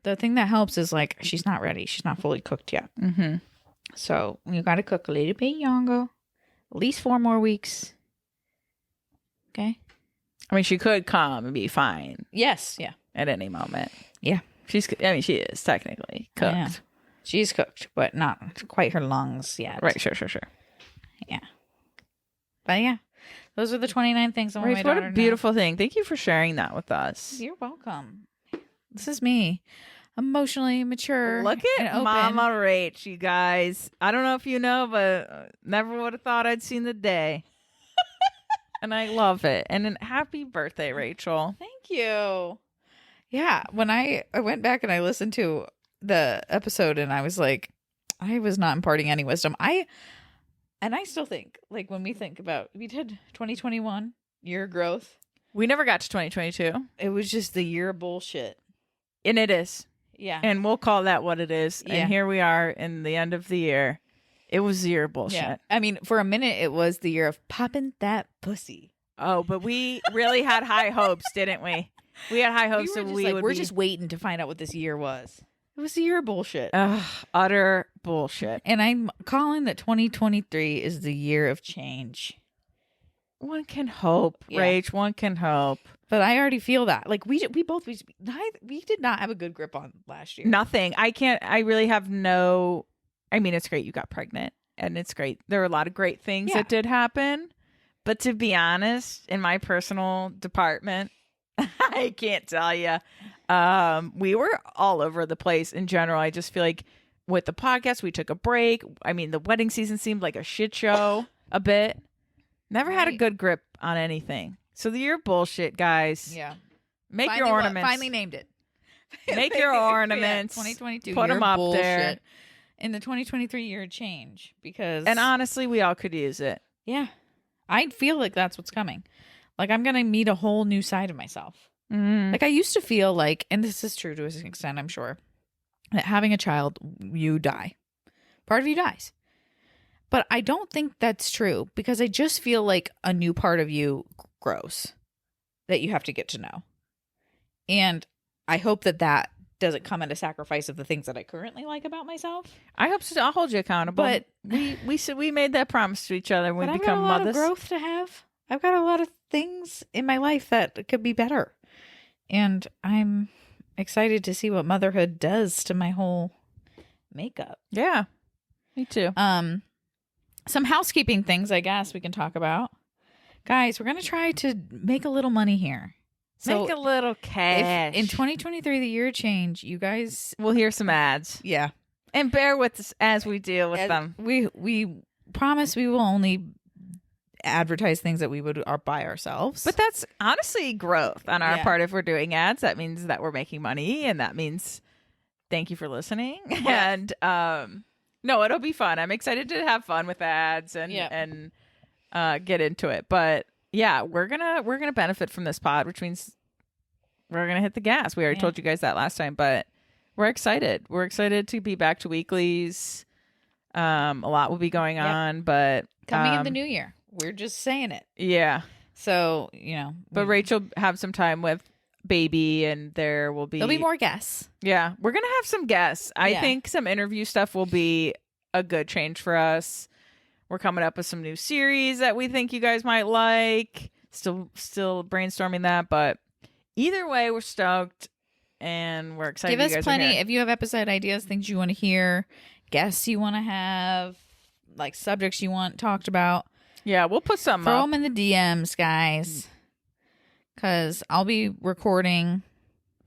The thing that helps is like she's not ready. She's not fully cooked yet. So you got to cook a little bit younger, at least 4 more weeks. Okay. I mean, she could come and be fine Yes. Yeah. at any moment. Yeah. She is technically cooked. Yeah. She's cooked, but not quite her lungs yet. Right. Sure. Yeah. But yeah, those are the 29 things I want my Rach, what daughter a to beautiful thing. Thank you for sharing that with us. know. You're welcome. This is me, emotionally mature. Look and at open. Mama Rach, you guys. I don't know if you know, but never would have thought I'd seen the day. And I love it. And then happy birthday, Rachel. Thank you. Yeah, when I went back and I listened to the episode, and I was like, I was not imparting any wisdom. I still think, like, when we think about, we did 2021 year of growth. We never got to 2022. It was just the year of bullshit. And it is. Yeah. And we'll call that what it is. Yeah. And here we are in the end of the year. It was the year of bullshit. Yeah. I mean, for a minute, it was the year of popping that pussy. Oh, but we really had high hopes, didn't we? We had high We hopes were that just we like, would we're be just waiting to find out what this year was. It was a year of bullshit. utter bullshit. And I'm calling that 2023 is the year of change. One can hope, Yeah. Rach. One can hope. But I already feel that. Like we did not have a good grip on last year. Nothing. I really have no. I mean, it's great you got pregnant, and it's great. There are a lot of great things that did happen. But to be honest, in my personal department, I can't tell you. We were all over the place in general. I just feel like with the podcast, we took a break. I mean, the wedding season seemed like a shit show a bit. Never had a good grip on anything. So the year of bullshit, guys. Yeah. Make your ornaments. Finally named it. Make your ornaments. 2022. Put them up bullshit. there. In the 2023 year of change. Because. And honestly, we all could use it. Yeah. I feel like that's what's coming. Like I'm going to meet a whole new side of myself. Mm. Like I used to feel like, and this is true to an extent, I'm sure, that having a child, you die. Part of you dies. But I don't think that's true because I just feel like a new part of you grows that you have to get to know. And I hope that doesn't come at a sacrifice of the things that I currently like about myself. I hope so. I'll hold you accountable. But we said we made that promise to each other when we I've become got a lot mothers. of growth to have. I've got a lot of things in my life that could be better. And I'm excited to see what motherhood does to my whole makeup. Yeah. Me too. Some housekeeping things I guess we can talk about. Guys, we're going to try to make a little money here. So make a little cash. in 2023, the year of change, you guys... We'll hear some ads. Yeah. And bear with us as we deal with them. We promise we will only advertise things that we would buy ourselves. But that's honestly growth on our Yeah. part. If we're doing ads, that means that we're making money, and that means thank you for listening. Yeah. And no, it'll be fun. I'm excited to have fun with ads and get into it. But yeah, we're gonna benefit from this pod, which means we're gonna hit the gas. We already told you guys that last time, but we're excited. We're excited to be back to weeklies. A lot will be going on, but coming in the new year. We're just saying it. Yeah. So, But Rachel have some time with baby, and there'll be more guests. Yeah, we're gonna have some guests. I think some interview stuff will be a good change for us. We're coming up with some new series that we think you guys might like. Still brainstorming that, but either way, we're stoked and we're excited. Give us you guys plenty. are here. If you have episode ideas, things you want to hear, guests you want to have, like subjects you want talked about. Yeah, we'll put some Throw up. them in the DMs, guys. Because I'll be recording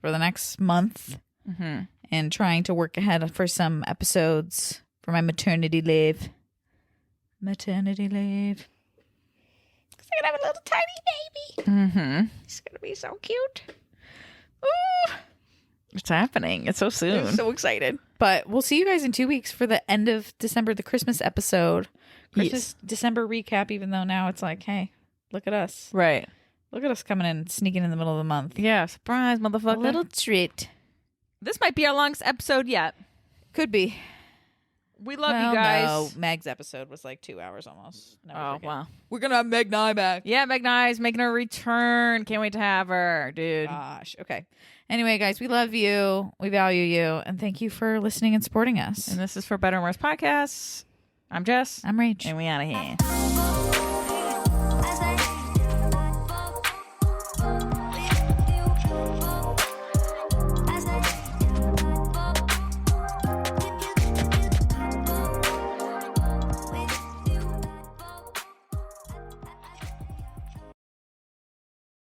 for the next month and trying to work ahead for some episodes for my maternity leave. Maternity leave. Because I'm going to have a little tiny baby. He's going to be so cute. Ooh. It's happening. It's so soon. I'm so excited. But we'll see you guys in 2 weeks for the end of December, the Christmas episode. December recap, even though now it's like, hey, look at us. Right. Look at us coming in, sneaking in the middle of the month. Yeah, surprise, motherfucker. A little treat. This might be our longest episode yet. Could be. We love you guys. No, Meg's episode was like 2 hours almost. Oh, wow. We're going to have Meg Nye back. Yeah, Meg Nye's making a return. Can't wait to have her, dude. Gosh. Okay. Anyway, guys, we love you. We value you. And thank you for listening and supporting us. And this is for Better and Worse Podcasts. I'm Jess. I'm Rach. And we out of here.